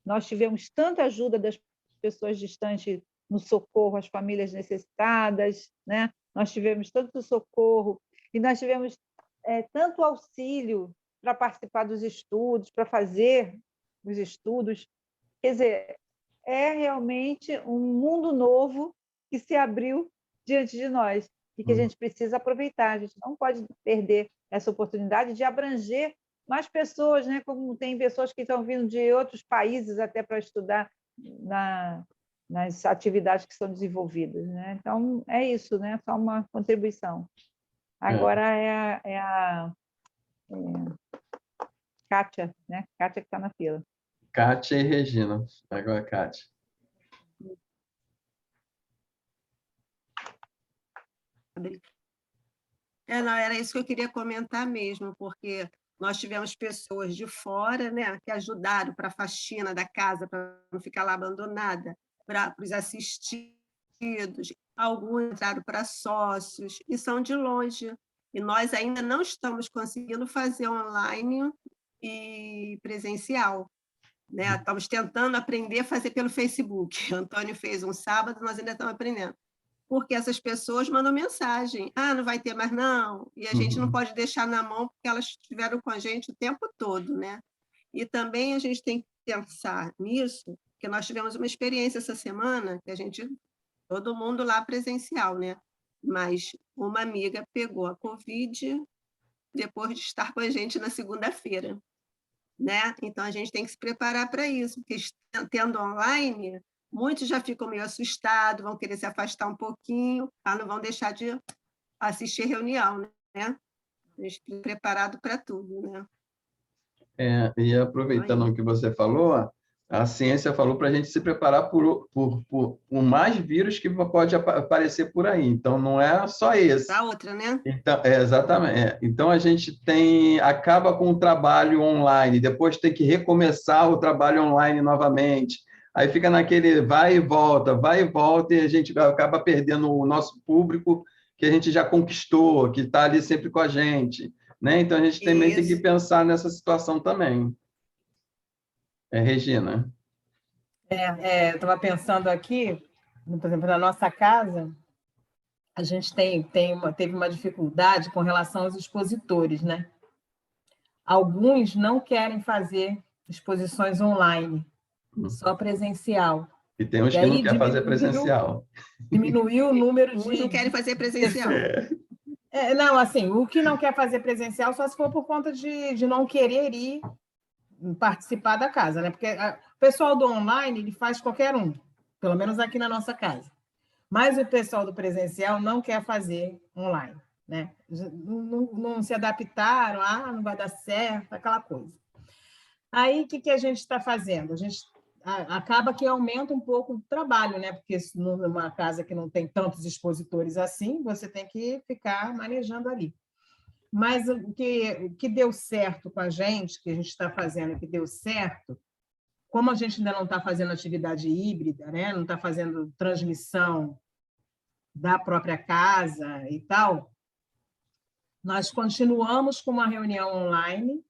nós tivemos tanta ajuda das pessoas distantes no socorro às famílias necessitadas, né? Nós tivemos tanto socorro e nós tivemos tanto auxílio para participar dos estudos, para fazer os estudos. Quer dizer, é realmente um mundo novo que se abriu diante de nós e que a gente precisa aproveitar. A gente não pode perder essa oportunidade de abranger mais pessoas, né? Como tem pessoas que estão vindo de outros países até para estudar nas atividades que são desenvolvidas, né? Então, é isso, né? Só uma contribuição. Agora é a Kátia, né? Kátia que está na fila. Kátia e Regina. Agora, Kátia. Não, era isso que eu queria comentar mesmo, porque nós tivemos pessoas de fora, né, que ajudaram para a faxina da casa, para não ficar lá abandonada, para os assistidos, alguns entraram para sócios, e são de longe. E nós ainda não estamos conseguindo fazer online e presencial. Né? Estamos tentando aprender a fazer pelo Facebook. O Antônio fez um sábado, nós ainda estamos aprendendo. Porque essas pessoas mandam mensagem. Não vai ter mais não. E a gente não pode deixar na mão, porque elas estiveram com a gente o tempo todo. Né? E também a gente tem que pensar nisso, porque nós tivemos uma experiência essa semana, que todo mundo lá presencial, né? Mas uma amiga pegou a Covid depois de estar com a gente na segunda-feira. Né? Então, a gente tem que se preparar para isso, porque tendo online, muitos já ficam meio assustados, vão querer se afastar um pouquinho, não vão deixar de assistir reunião, né? A gente tem preparado para tudo, né? E aproveitando o que você falou, a ciência falou para a gente se preparar por mais vírus que pode aparecer por aí. Então, não é só esse. Para outra, né? Então, exatamente. Então, a gente acaba com o trabalho online, depois tem que recomeçar o trabalho online novamente. Aí fica naquele vai e volta, e a gente acaba perdendo o nosso público que a gente já conquistou, que está ali sempre com a gente. Né? Então, a gente também tem que pensar nessa situação também. Regina? Eu estava pensando aqui, por exemplo, na nossa casa, a gente teve uma dificuldade com relação aos expositores, né? Alguns não querem fazer exposições online, só presencial. E tem uns que não querem fazer presencial. Diminuiu o número de... Uns não querem fazer presencial. Não, assim, o que não quer fazer presencial só se for por conta de não querer ir participar da casa, né? Porque o pessoal do online, ele faz qualquer um, pelo menos aqui na nossa casa. Mas o pessoal do presencial não quer fazer online, né? Não se adaptaram, não vai dar certo, aquela coisa. Aí, o que a gente está fazendo? A gente acaba que aumenta um pouco o trabalho, né? Porque numa casa que não tem tantos expositores assim, você tem que ficar manejando ali. Mas o que deu certo com a gente, que a gente está fazendo, que deu certo, como a gente ainda não está fazendo atividade híbrida, né? Não está fazendo transmissão da própria casa e tal, nós continuamos com uma reunião online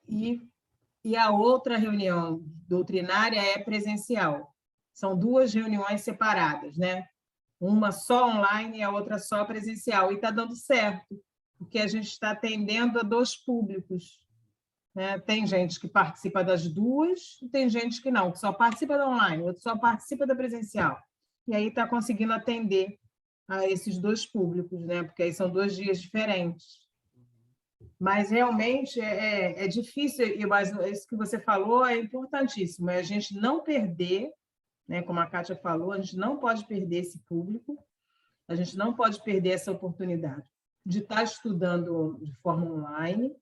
e a outra reunião doutrinária é presencial. são 2 reuniões separadas, né? Uma só online e a outra só presencial. E está dando certo, porque a gente está atendendo a 2 públicos, né? Tem gente que participa das 2 e tem gente que não, que só participa da online, outro só participa da presencial. E aí está conseguindo atender a esses 2 públicos, né? Porque aí são 2 dias diferentes. Mas realmente é difícil, mas isso que você falou é importantíssimo, é a gente não perder, né? Como a Kátia falou, a gente não pode perder esse público, a gente não pode perder essa oportunidade de estar estudando de forma online.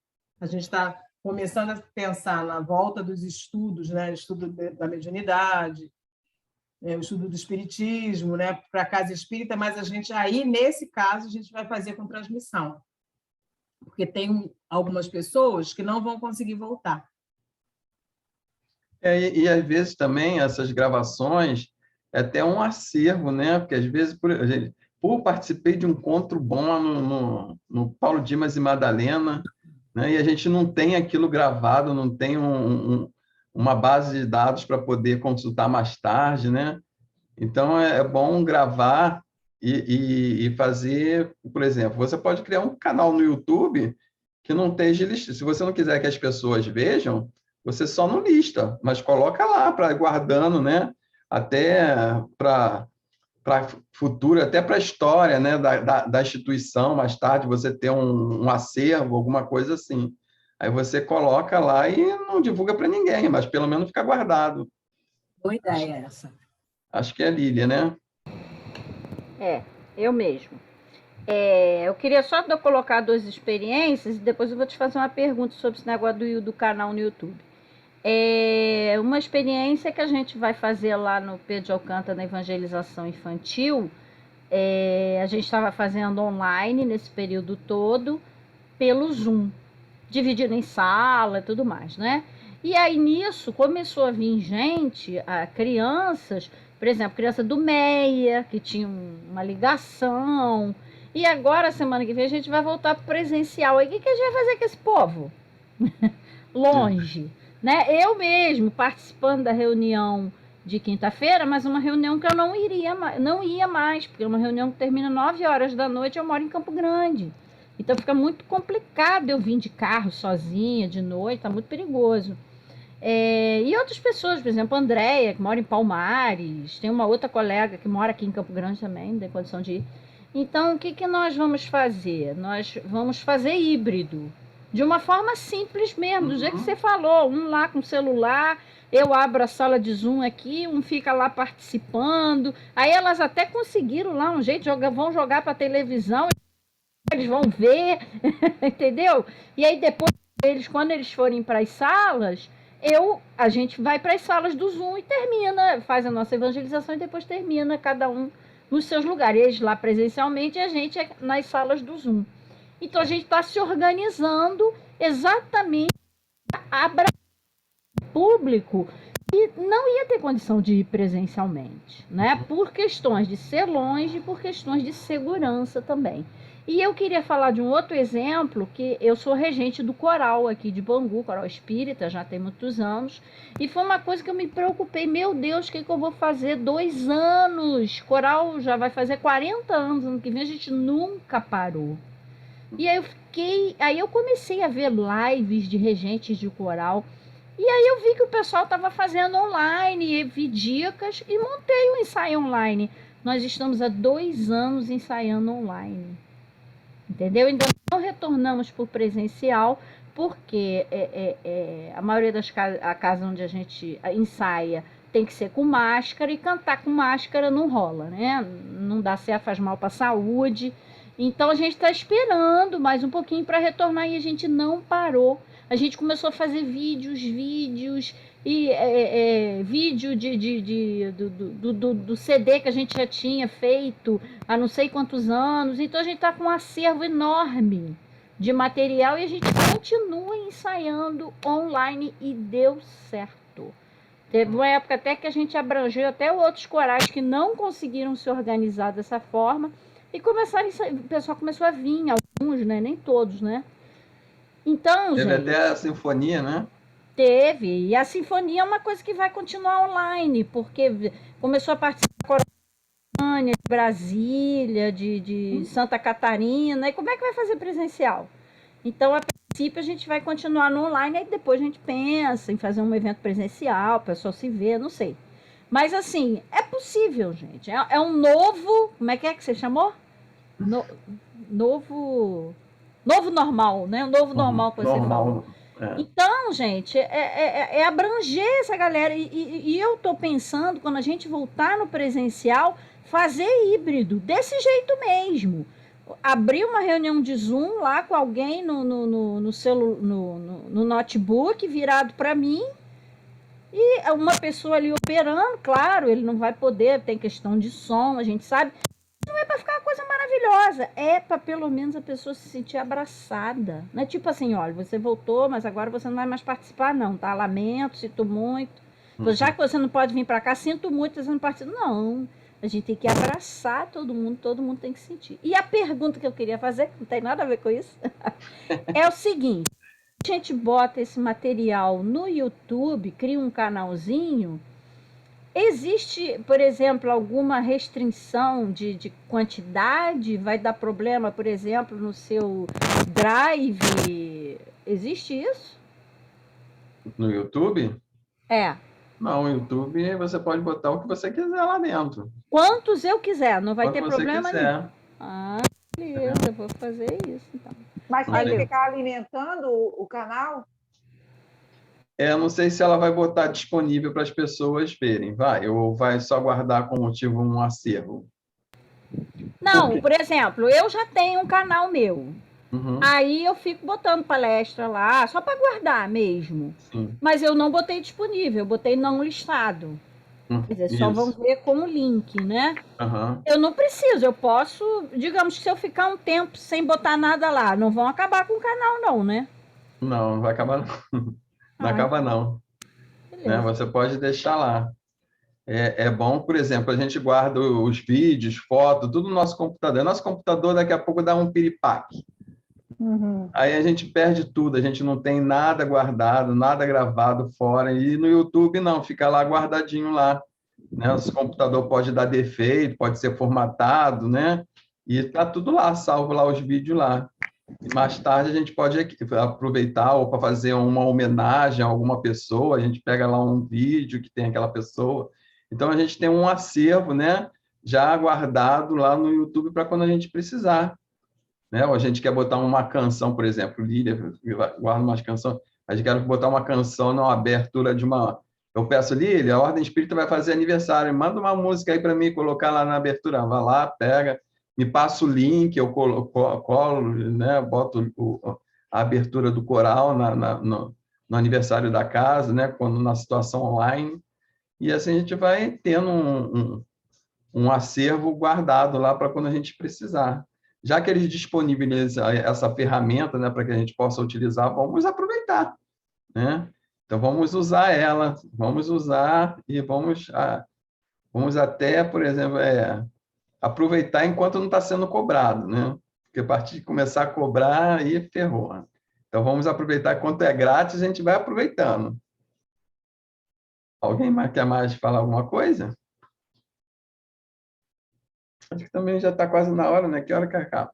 A gente está começando a pensar na volta dos estudos, né? Estudo da mediunidade, o estudo do espiritismo, né? Para a casa espírita, mas a gente aí, nesse caso, a gente vai fazer com transmissão, porque tem algumas pessoas que não vão conseguir voltar. E às vezes também essas gravações é até um acervo, né? Porque às vezes, participei de um encontro bom lá no Paulo Dimas e Madalena, né? E a gente não tem aquilo gravado, não tem uma base de dados para poder consultar mais tarde, né? Então, é bom gravar e fazer, por exemplo, você pode criar um canal no YouTube que não esteja listado. Se você não quiser que as pessoas vejam, você só não lista, mas coloca lá para guardando, né? Até para futuro, até para a história, né? da instituição, mais tarde você ter um acervo, alguma coisa assim. Aí você coloca lá e não divulga para ninguém, mas pelo menos fica guardado. Boa ideia essa. Acho que é a Lília, né? Eu mesmo. Eu queria só colocar 2 experiências e depois eu vou te fazer uma pergunta sobre esse negócio do canal no YouTube. Uma experiência que a gente vai fazer lá no Pedro de Alcântara, na evangelização infantil, a gente estava fazendo online nesse período todo, pelo Zoom, dividido em sala e tudo mais, né? E aí, nisso, começou a vir gente, crianças, por exemplo, criança do MEIA, que tinha uma ligação. E agora, semana que vem, a gente vai voltar para presencial. Aí, o que a gente vai fazer com esse povo? Longe, né? Eu mesmo, participando da reunião de quinta-feira, mas uma reunião que eu não ia mais, porque é uma reunião que termina 9 horas da noite, eu moro em Campo Grande. Então, fica muito complicado eu vir de carro sozinha, de noite, tá muito perigoso. E outras pessoas, por exemplo, a Andréia, que mora em Palmares, tem uma outra colega que mora aqui em Campo Grande também, não tem condição de ir. Então, o que nós vamos fazer? Nós vamos fazer híbrido, de uma forma simples mesmo, do jeito que você falou, um lá com o celular, eu abro a sala de Zoom aqui, um fica lá participando, aí elas até conseguiram lá um jeito, vão jogar para televisão, eles vão ver, entendeu? E aí depois, quando eles forem para as salas, a gente vai para as salas do Zoom e faz a nossa evangelização e depois termina cada um nos seus lugares. Eles lá presencialmente e a gente nas salas do Zoom. Então, a gente está se organizando exatamente para abraçar o público que não ia ter condição de ir presencialmente, né? Por questões de ser longe e por questões de segurança também. E eu queria falar de um outro exemplo, que eu sou regente do coral aqui de Bangu, coral espírita, já tem muitos anos, e foi uma coisa que eu me preocupei, meu Deus, o que eu vou fazer? 2 anos, coral já vai fazer 40 anos, ano que vem a gente nunca parou. E aí eu comecei a ver lives de regentes de coral, e aí eu vi que o pessoal estava fazendo online, e vi dicas, e montei um ensaio online. Nós estamos há 2 anos ensaiando online. Entendeu? Ainda não retornamos para o presencial, porque a maioria das casas, a casa onde a gente ensaia tem que ser com máscara, e cantar com máscara não rola, né? Não dá certo, faz mal para a saúde. Então, a gente está esperando mais um pouquinho para retornar e a gente não parou. A gente começou a fazer vídeos e vídeo do CD que a gente já tinha feito há não sei quantos anos. Então, a gente está com um acervo enorme de material e a gente continua ensaiando online e deu certo. Teve uma época até que a gente abrangeu até outros corais que não conseguiram se organizar dessa forma e o pessoal começou a vir, alguns, né? Nem todos, né? Então, Teve gente... até a sinfonia, né? Teve. E a sinfonia é uma coisa que vai continuar online, porque começou a participar de Brasília, de Santa Catarina, e como é que vai fazer presencial? Então, a princípio, a gente vai continuar no online, aí depois a gente pensa em fazer um evento presencial, o pessoal se vê, não sei. Mas, assim, é possível, gente. É um novo... Como é que você chamou? Novo normal, né? O novo normal que você falou. Então, gente, é abranger essa galera. E eu tô pensando, quando a gente voltar no presencial, fazer híbrido, desse jeito mesmo. Abrir uma reunião de Zoom lá com alguém no notebook virado para mim, e uma pessoa ali operando, claro, ele não vai poder, tem questão de som, a gente sabe. Não é para ficar uma coisa maravilhosa, é para pelo menos a pessoa se sentir abraçada. Não é tipo assim, olha, você voltou, mas agora você não vai mais participar não, tá? Lamento, sinto muito. Já que você não pode vir para cá, sinto muito, você não participa. Não, a gente tem que abraçar todo mundo tem que sentir. E a pergunta que eu queria fazer, que não tem nada a ver com isso, é o seguinte: a gente bota esse material no YouTube, cria um canalzinho. Existe, por exemplo, alguma restrição de quantidade? Vai dar problema, por exemplo, no seu Drive? Existe isso? No YouTube? É. Não, no YouTube você pode botar o que você quiser lá dentro. Quantos eu quiser, não vai Quanto ter você problema quiser. nenhum. Ah, beleza, eu vou fazer isso então. Mas tem Olha. que ficar alimentando o canal? Eu não sei se ela vai botar disponível para as pessoas verem, ou vai só guardar com motivo um acervo. Não, por exemplo, eu já tenho um canal meu. Uhum. Aí eu fico botando palestra lá, só para guardar mesmo. Sim. Mas eu não botei disponível, eu botei não listado. Quer dizer, só vão ver como link, né? Uhum. Eu não preciso, eu posso, digamos que se eu ficar um tempo sem botar nada lá, não vão acabar com o canal não, né? Não, não vai acabar não. Não acaba não. Né? Você pode deixar lá. É bom, por exemplo, a gente guarda os vídeos, fotos, tudo no nosso computador. Nosso computador daqui a pouco dá um piripaque. Uhum. Aí a gente perde tudo, a gente não tem nada guardado, nada gravado fora. E no YouTube não, fica lá guardadinho lá. Né? Nosso computador pode dar defeito, pode ser formatado, né? E tá tudo lá, salvo lá os vídeos lá. E mais tarde a gente pode aproveitar ou para fazer uma homenagem a alguma pessoa, a gente pega lá um vídeo que tem aquela pessoa. Então a gente tem um acervo, né, já guardado lá no YouTube para quando a gente precisar, né? Ou a gente quer botar uma canção, por exemplo, Lília guarda umas canções, a gente quer botar uma canção na abertura de uma. Eu peço, Lília, a Ordem Espírita vai fazer aniversário, manda uma música aí para mim colocar lá na abertura. Vai lá, pega, me passa o link, eu colo, né, boto a abertura do coral no aniversário da casa, né, quando na situação online, e assim a gente vai tendo um acervo guardado lá para quando a gente precisar. Já que eles disponibilizam essa ferramenta, né, para que a gente possa utilizar, vamos aproveitar, né? Então, vamos usar ela, vamos usar e vamos até, por exemplo, aproveitar enquanto não está sendo cobrado, né? Porque a partir de começar a cobrar, aí ferrou. Então, vamos aproveitar enquanto é grátis, a gente vai aproveitando. Alguém quer mais falar alguma coisa? Acho que também já está quase na hora, né? Que hora que acaba?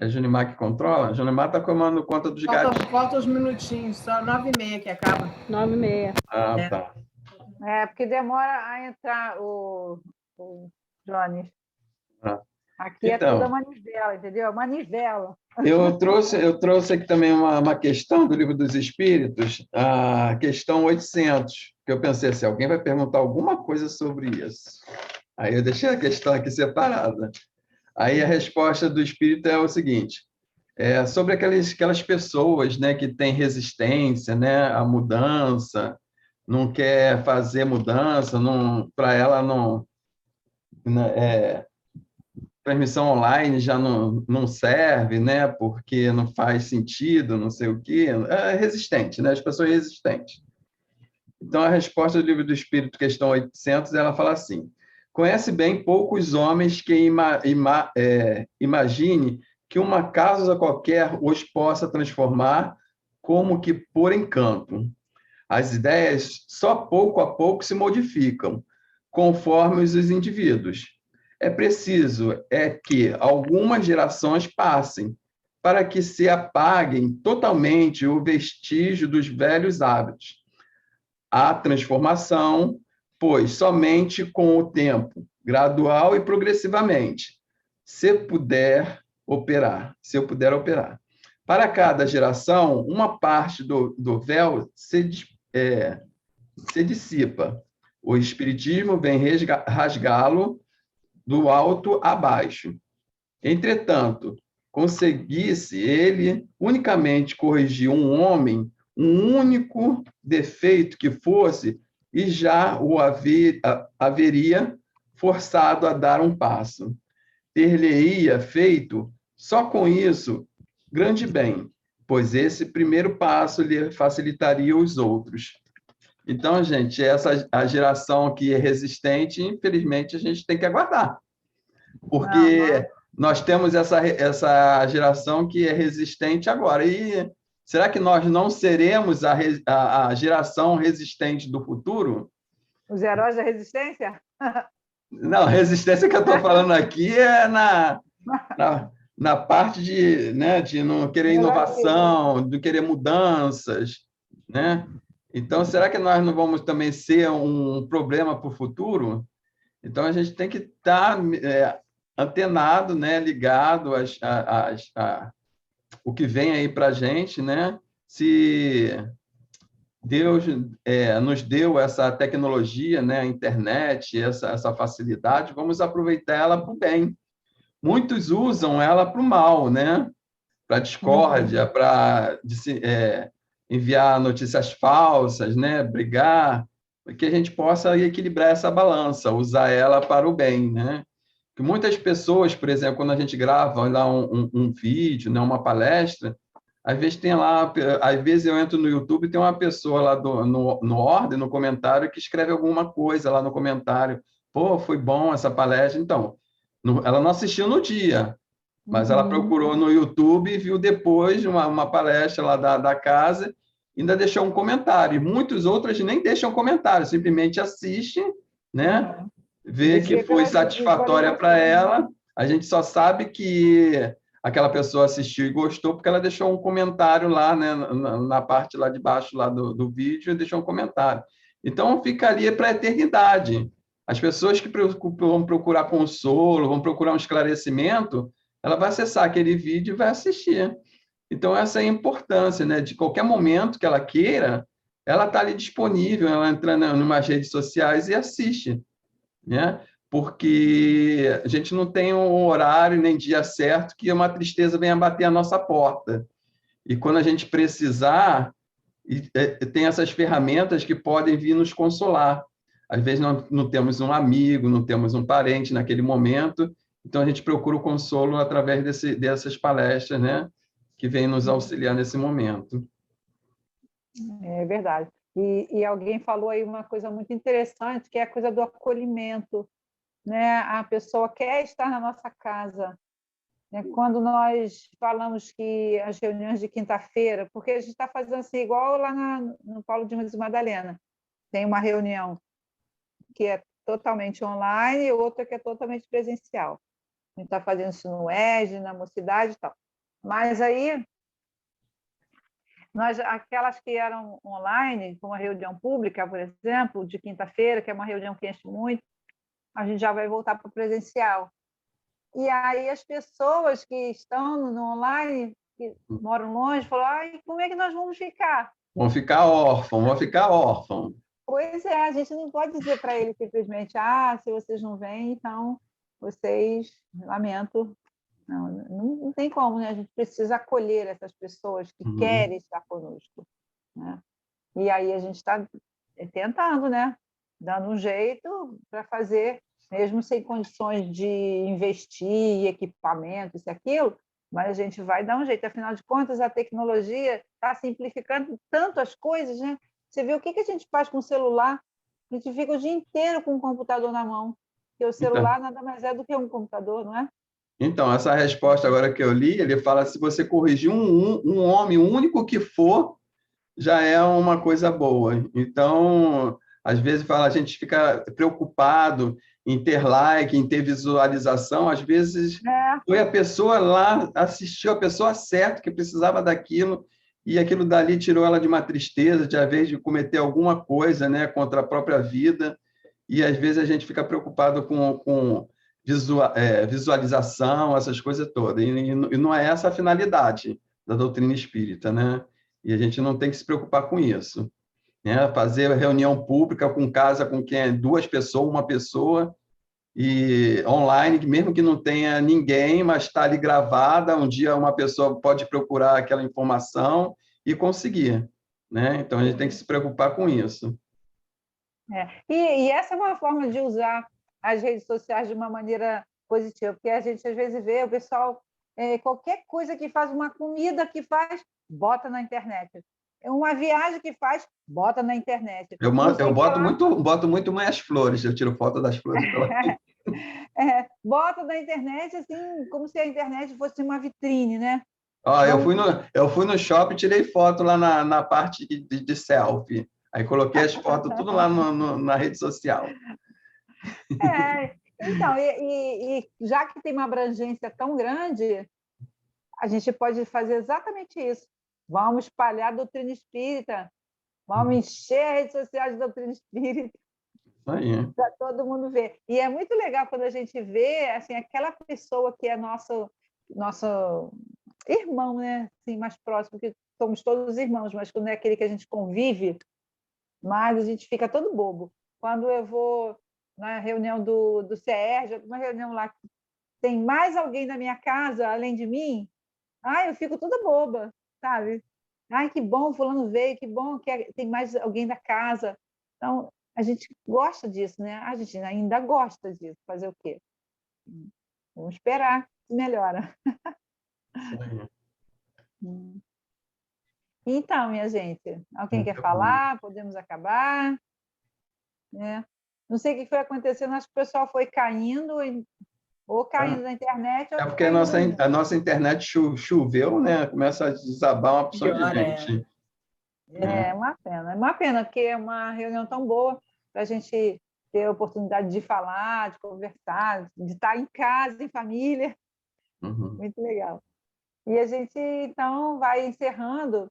É Junimar que controla? Junimar está comando conta dos gatos. Falta uns minutinhos, só 9h30 que acaba. 9h30. Ah, tá. Porque demora a entrar o Jones. Aqui então, é toda manivela, entendeu? Manivela. Eu trouxe aqui também uma questão do Livro dos Espíritos, a questão 800, que eu pensei assim, alguém vai perguntar alguma coisa sobre isso. Aí eu deixei a questão aqui separada. Aí a resposta do Espírito é o seguinte, sobre aquelas pessoas, né, que têm resistência, né, à mudança, não quer fazer mudança, para ela não... transmissão online já não serve, né? Porque não faz sentido, não sei o quê. É resistente, né? As pessoas resistentes. Então, a resposta do Livro do Espírito, questão 800, ela fala assim, conhece bem poucos homens que imagine que uma causa qualquer os possa transformar como que pôr em campo. As ideias só pouco a pouco se modificam, conforme os indivíduos. É preciso que algumas gerações passem para que se apaguem totalmente o vestígio dos velhos hábitos. A transformação, pois, somente com o tempo, gradual e progressivamente, se eu puder operar. Para cada geração, uma parte do véu se dissipa. O Espiritismo vem rasgá-lo do alto a baixo. Entretanto, conseguisse ele unicamente corrigir um homem, um único defeito que fosse, e já o haveria forçado a dar um passo. Ter-lhe-ia feito, só com isso, grande bem, pois esse primeiro passo lhe facilitaria os outros. Então, gente, a geração que é resistente, infelizmente, a gente tem que aguardar, porque nós temos essa geração que é resistente agora. E será que nós não seremos a geração resistente do futuro? Os heróis da resistência? Não, a resistência que eu estou falando aqui é na parte de, né, de não querer inovação, de querer mudanças, né? Então, será que nós não vamos também ser um problema para o futuro? Então, a gente tem que estar antenado, né, ligado o que vem aí para a gente, né? Se Deus nos deu essa tecnologia, né, a internet, essa facilidade, vamos aproveitar ela para o bem. Muitos usam ela para o mal, né? Para discórdia, para enviar notícias falsas, né? Brigar, para que a gente possa equilibrar essa balança, usar ela para o bem, né? Que muitas pessoas, por exemplo, quando a gente grava lá um vídeo, né, uma palestra, às vezes eu entro no YouTube e tem uma pessoa lá no ordem, no comentário, que escreve alguma coisa lá no comentário. Pô, foi bom essa palestra. Então, ela não assistiu no dia, mas ela procurou no YouTube e viu depois uma palestra lá da casa, ainda deixou um comentário. E muitas outras nem deixam comentário, simplesmente assistem, né? Vê que foi satisfatória para ela. A gente só sabe que aquela pessoa assistiu e gostou porque ela deixou um comentário lá, né, na parte lá de baixo lá do vídeo, e deixou um comentário. Então, fica ali para a eternidade. As pessoas que vão procurar consolo, vão procurar um esclarecimento, ela vai acessar aquele vídeo e vai assistir. Então, essa é a importância, né? De qualquer momento que ela queira, ela está ali disponível, ela entra em umas redes sociais e assiste, né? Porque a gente não tem um horário nem dia certo que uma tristeza venha bater a nossa porta. E quando a gente precisar, tem essas ferramentas que podem vir nos consolar. Às vezes não temos um amigo, não temos um parente naquele momento, então a gente procura o consolo através dessas palestras, né, que vêm nos auxiliar nesse momento. É verdade. E alguém falou aí uma coisa muito interessante, que é a coisa do acolhimento, né? A pessoa quer estar na nossa casa, né? Quando nós falamos que as reuniões de quinta-feira, porque a gente está fazendo assim, igual lá no Paulo de Madalena, tem uma reunião que é totalmente online e outra que é totalmente presencial. A gente está fazendo isso no ED, na Mocidade e tal. Mas aí, aquelas que eram online, como a reunião pública, por exemplo, de quinta-feira, que é uma reunião que enche muito, a gente já vai voltar para o presencial. E aí as pessoas que estão no online, que moram longe, falam, ai, como é que nós vamos ficar? Vão ficar órfãos. Pois é, a gente não pode dizer para eles simplesmente, se vocês não vêm, então vocês, lamento. Não tem como, né? A gente precisa acolher essas pessoas que querem estar conosco, né? E aí a gente está tentando, né? Dando um jeito para fazer, mesmo sem condições de investir em equipamento, isso e aquilo, mas a gente vai dar um jeito. Afinal de contas, a tecnologia está simplificando tanto as coisas, né? Você vê o que a gente faz com o celular? A gente fica o dia inteiro com o computador na mão, porque o celular nada mais é do que um computador, não é? Então, essa resposta agora que eu li, ele fala, se você corrigir um homem, o único que for, já é uma coisa boa. Então, às vezes a gente fica preocupado em ter like, em ter visualização, às vezes foi a pessoa lá, assistiu a pessoa certa que precisava daquilo, e aquilo dali tirou ela de uma tristeza, de às vezes de cometer alguma coisa, né, contra a própria vida, e às vezes a gente fica preocupado com visualização, essas coisas todas, e não é essa a finalidade da doutrina espírita, né? E a gente não tem que se preocupar com isso, né? Fazer reunião pública com casa com quem é 2 pessoas, 1 pessoa, e online, mesmo que não tenha ninguém, mas está ali gravada, um dia uma pessoa pode procurar aquela informação e conseguir, né? Então, a gente tem que se preocupar com isso. E essa é uma forma de usar as redes sociais de uma maneira positiva, porque a gente às vezes vê o pessoal, qualquer coisa que faz, uma comida que faz, bota na internet. Uma viagem que faz, bota na internet. Eu boto muito mais flores, eu tiro foto das flores pela bota na internet, assim, como se a internet fosse uma vitrine, né? Eu fui no shopping e tirei foto lá na parte de selfie. Aí coloquei as fotos tudo lá na rede social. Então, já que tem uma abrangência tão grande, a gente pode fazer exatamente isso. Vamos espalhar a doutrina espírita, vamos encher a rede social de doutrina espírita para todo mundo ver. E é muito legal quando a gente vê assim, aquela pessoa que é nosso irmão, né? Assim, mais próximo, porque somos todos irmãos, mas quando é aquele que a gente convive, mais a gente fica todo bobo. Quando eu vou na reunião do CERJ, uma reunião lá que tem mais alguém da minha casa, além de mim, eu fico toda boba, sabe? Que bom, fulano veio, que bom que tem mais alguém da casa. Então, a gente gosta disso, né? A gente ainda gosta disso. Fazer o quê? Vamos esperar se melhora. Então, minha gente, alguém quer falar? Podemos acabar? Não sei o que foi acontecendo, acho que o pessoal foi caindo, ou caindo na internet. Ou porque a nossa internet choveu, né? Começa a desabar uma opção de gente. É uma pena, porque é uma reunião tão boa para a gente ter a oportunidade de falar, de conversar, de estar em casa, em família. Muito legal. E a gente, então, vai encerrando,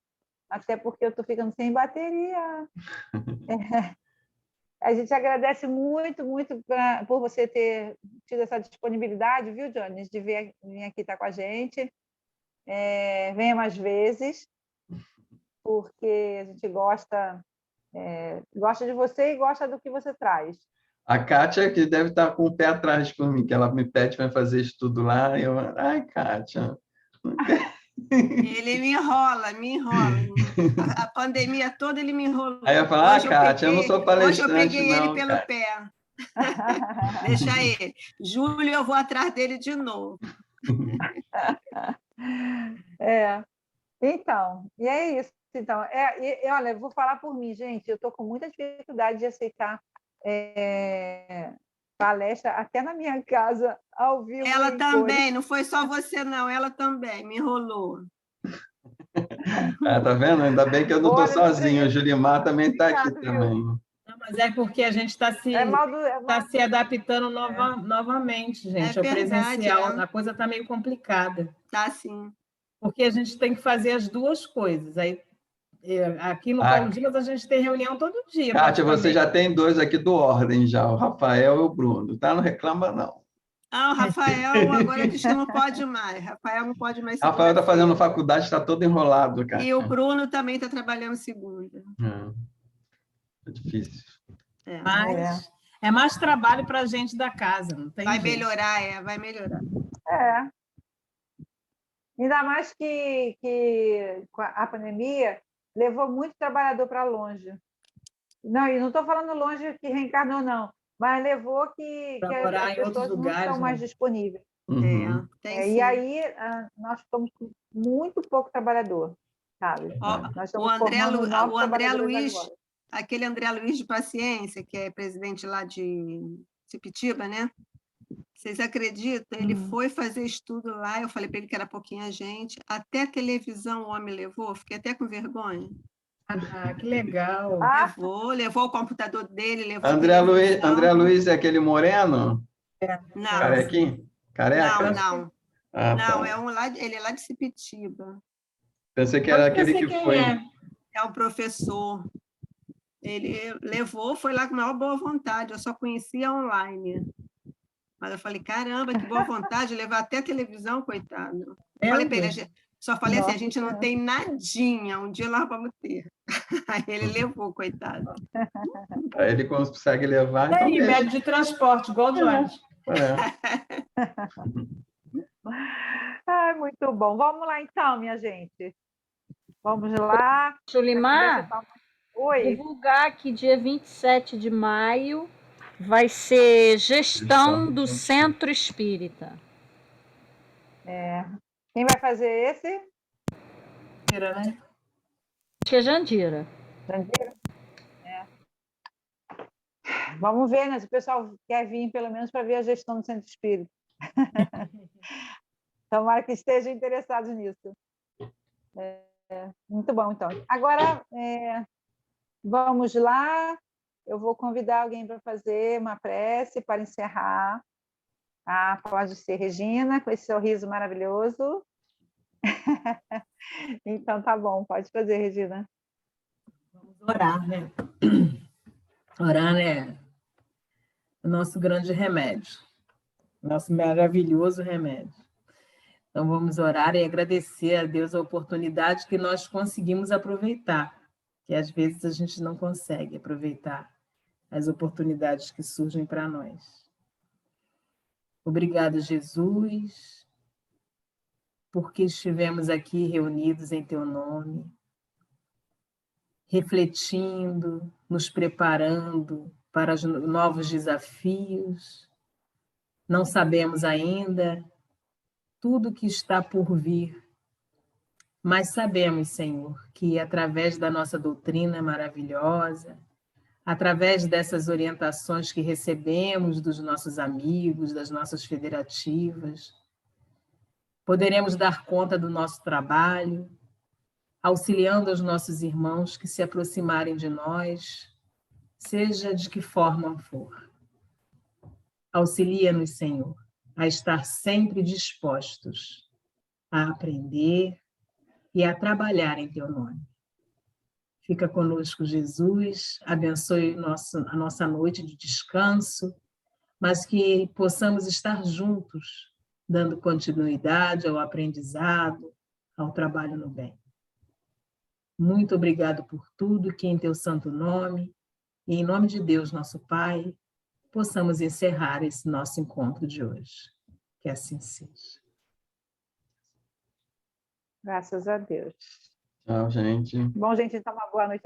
até porque eu estou ficando sem bateria. A gente agradece muito, muito por você ter tido essa disponibilidade, viu, Jones, de vir aqui estar com a gente. Venha mais vezes, porque a gente gosta de você e gosta do que você traz. A Kátia, que deve estar com o pé atrás por mim, que ela me pede para fazer estudo lá, e eu, Kátia. Ele me enrola. A pandemia toda ele me enrolou. Aí eu falo, Kátia, eu não sou palestrante, hoje eu peguei não, ele pelo Kátia. pé. Deixa ele. Júlio, eu vou atrás dele de novo. Então, e é isso. Então, olha, eu vou falar por mim, gente, eu estou com muita dificuldade de aceitar palestra até na minha casa, ao vivo. Ela também, não foi só você, não, ela também me enrolou. Tá vendo? Ainda bem que eu não estou sozinho, o Julimar também está aqui também. Não, mas é porque a gente está se adaptando novamente, gente. É o presencial, verdade, a coisa está meio complicada. Tá, sim. Porque a gente tem que fazer as duas coisas. Aí, aqui no Paulo Dimas, a gente tem reunião todo dia. Kátia, você já tem 2 aqui do Ordem, já, o Rafael e o Bruno. Tá? Não reclama, não. O Rafael agora diz que não pode mais. Rafael não pode mais. Rafael está fazendo faculdade, está todo enrolado, cara. E o Bruno também está trabalhando segunda. É difícil. Mas é mais trabalho para a gente da casa. Não tem vai jeito. melhorar, vai melhorar. Ainda mais que a pandemia levou muito trabalhador para longe. Não, e não estou falando longe que reencarnou, não. Mas levou que as pessoas não estão mais disponíveis. E aí nós ficamos com muito pouco trabalhador, sabe? Nós o André Luiz, aquele André Luiz de Paciência, que é presidente lá de Sepitiba, né? Vocês acreditam? Ele foi fazer estudo lá, eu falei para ele que era pouquinha gente, até televisão o homem levou, fiquei até com vergonha. Ah, que legal. Ah, Levou o computador dele, levou André Luiz, televisão. André Luiz é aquele moreno? Não, Carequinho? Careca? não. Ah, Não, tá. ele é lá de Sepitiba. Pensei que era Acho que eu aquele sei que quem foi. é. É um professor. Ele levou, foi lá com a maior boa vontade. Eu só conhecia online. Mas eu falei, caramba, que boa vontade, levar até a televisão, coitado. Eu falei para ele, só falei assim, a Nossa gente não Senhora. tem nadinha, um dia nós vamos ter. Aí ele levou, coitado. Aí ele consegue levar, E então aí, deixa. médio de transporte, igual o Jones. É. Ai, muito bom. Vamos lá então, minha gente. Vamos lá. A conversa Sulimar, tá... Oi. divulgar que dia 27 de maio vai ser gestão do Centro Espírita. Quem vai fazer esse? Né? Acho que é Jandira. Jandira? Vamos ver, né? Se o pessoal quer vir, pelo menos, para ver a gestão do Centro Espírita. Tomara que estejam interessados nisso. Muito bom, então. Agora, vamos lá. Eu vou convidar alguém para fazer uma prece para encerrar. Ah, pode ser Regina, com esse sorriso maravilhoso. Então, tá bom, pode fazer, Regina. Vamos orar, né? Orar, né? O nosso grande remédio. Nosso maravilhoso remédio. Então, vamos orar e agradecer a Deus a oportunidade que nós conseguimos aproveitar, que às vezes a gente não consegue aproveitar as oportunidades que surgem para nós. Obrigado, Jesus, porque estivemos aqui reunidos em Teu nome, refletindo, nos preparando para os novos desafios. Não sabemos ainda tudo que está por vir, mas sabemos, Senhor, que através da nossa doutrina maravilhosa, através dessas orientações que recebemos dos nossos amigos, das nossas federativas, poderemos dar conta do nosso trabalho, auxiliando os nossos irmãos que se aproximarem de nós, seja de que forma for. Auxilia-nos, Senhor, a estar sempre dispostos a aprender e a trabalhar em Teu nome. Fica conosco, Jesus, abençoe a nossa noite de descanso, mas que possamos estar juntos, dando continuidade ao aprendizado, ao trabalho no bem. Muito obrigado por tudo, que em Teu santo nome, e em nome de Deus, nosso Pai, possamos encerrar esse nosso encontro de hoje. Que assim seja. Graças a Deus. Tchau, gente. Bom, gente, então uma boa noite.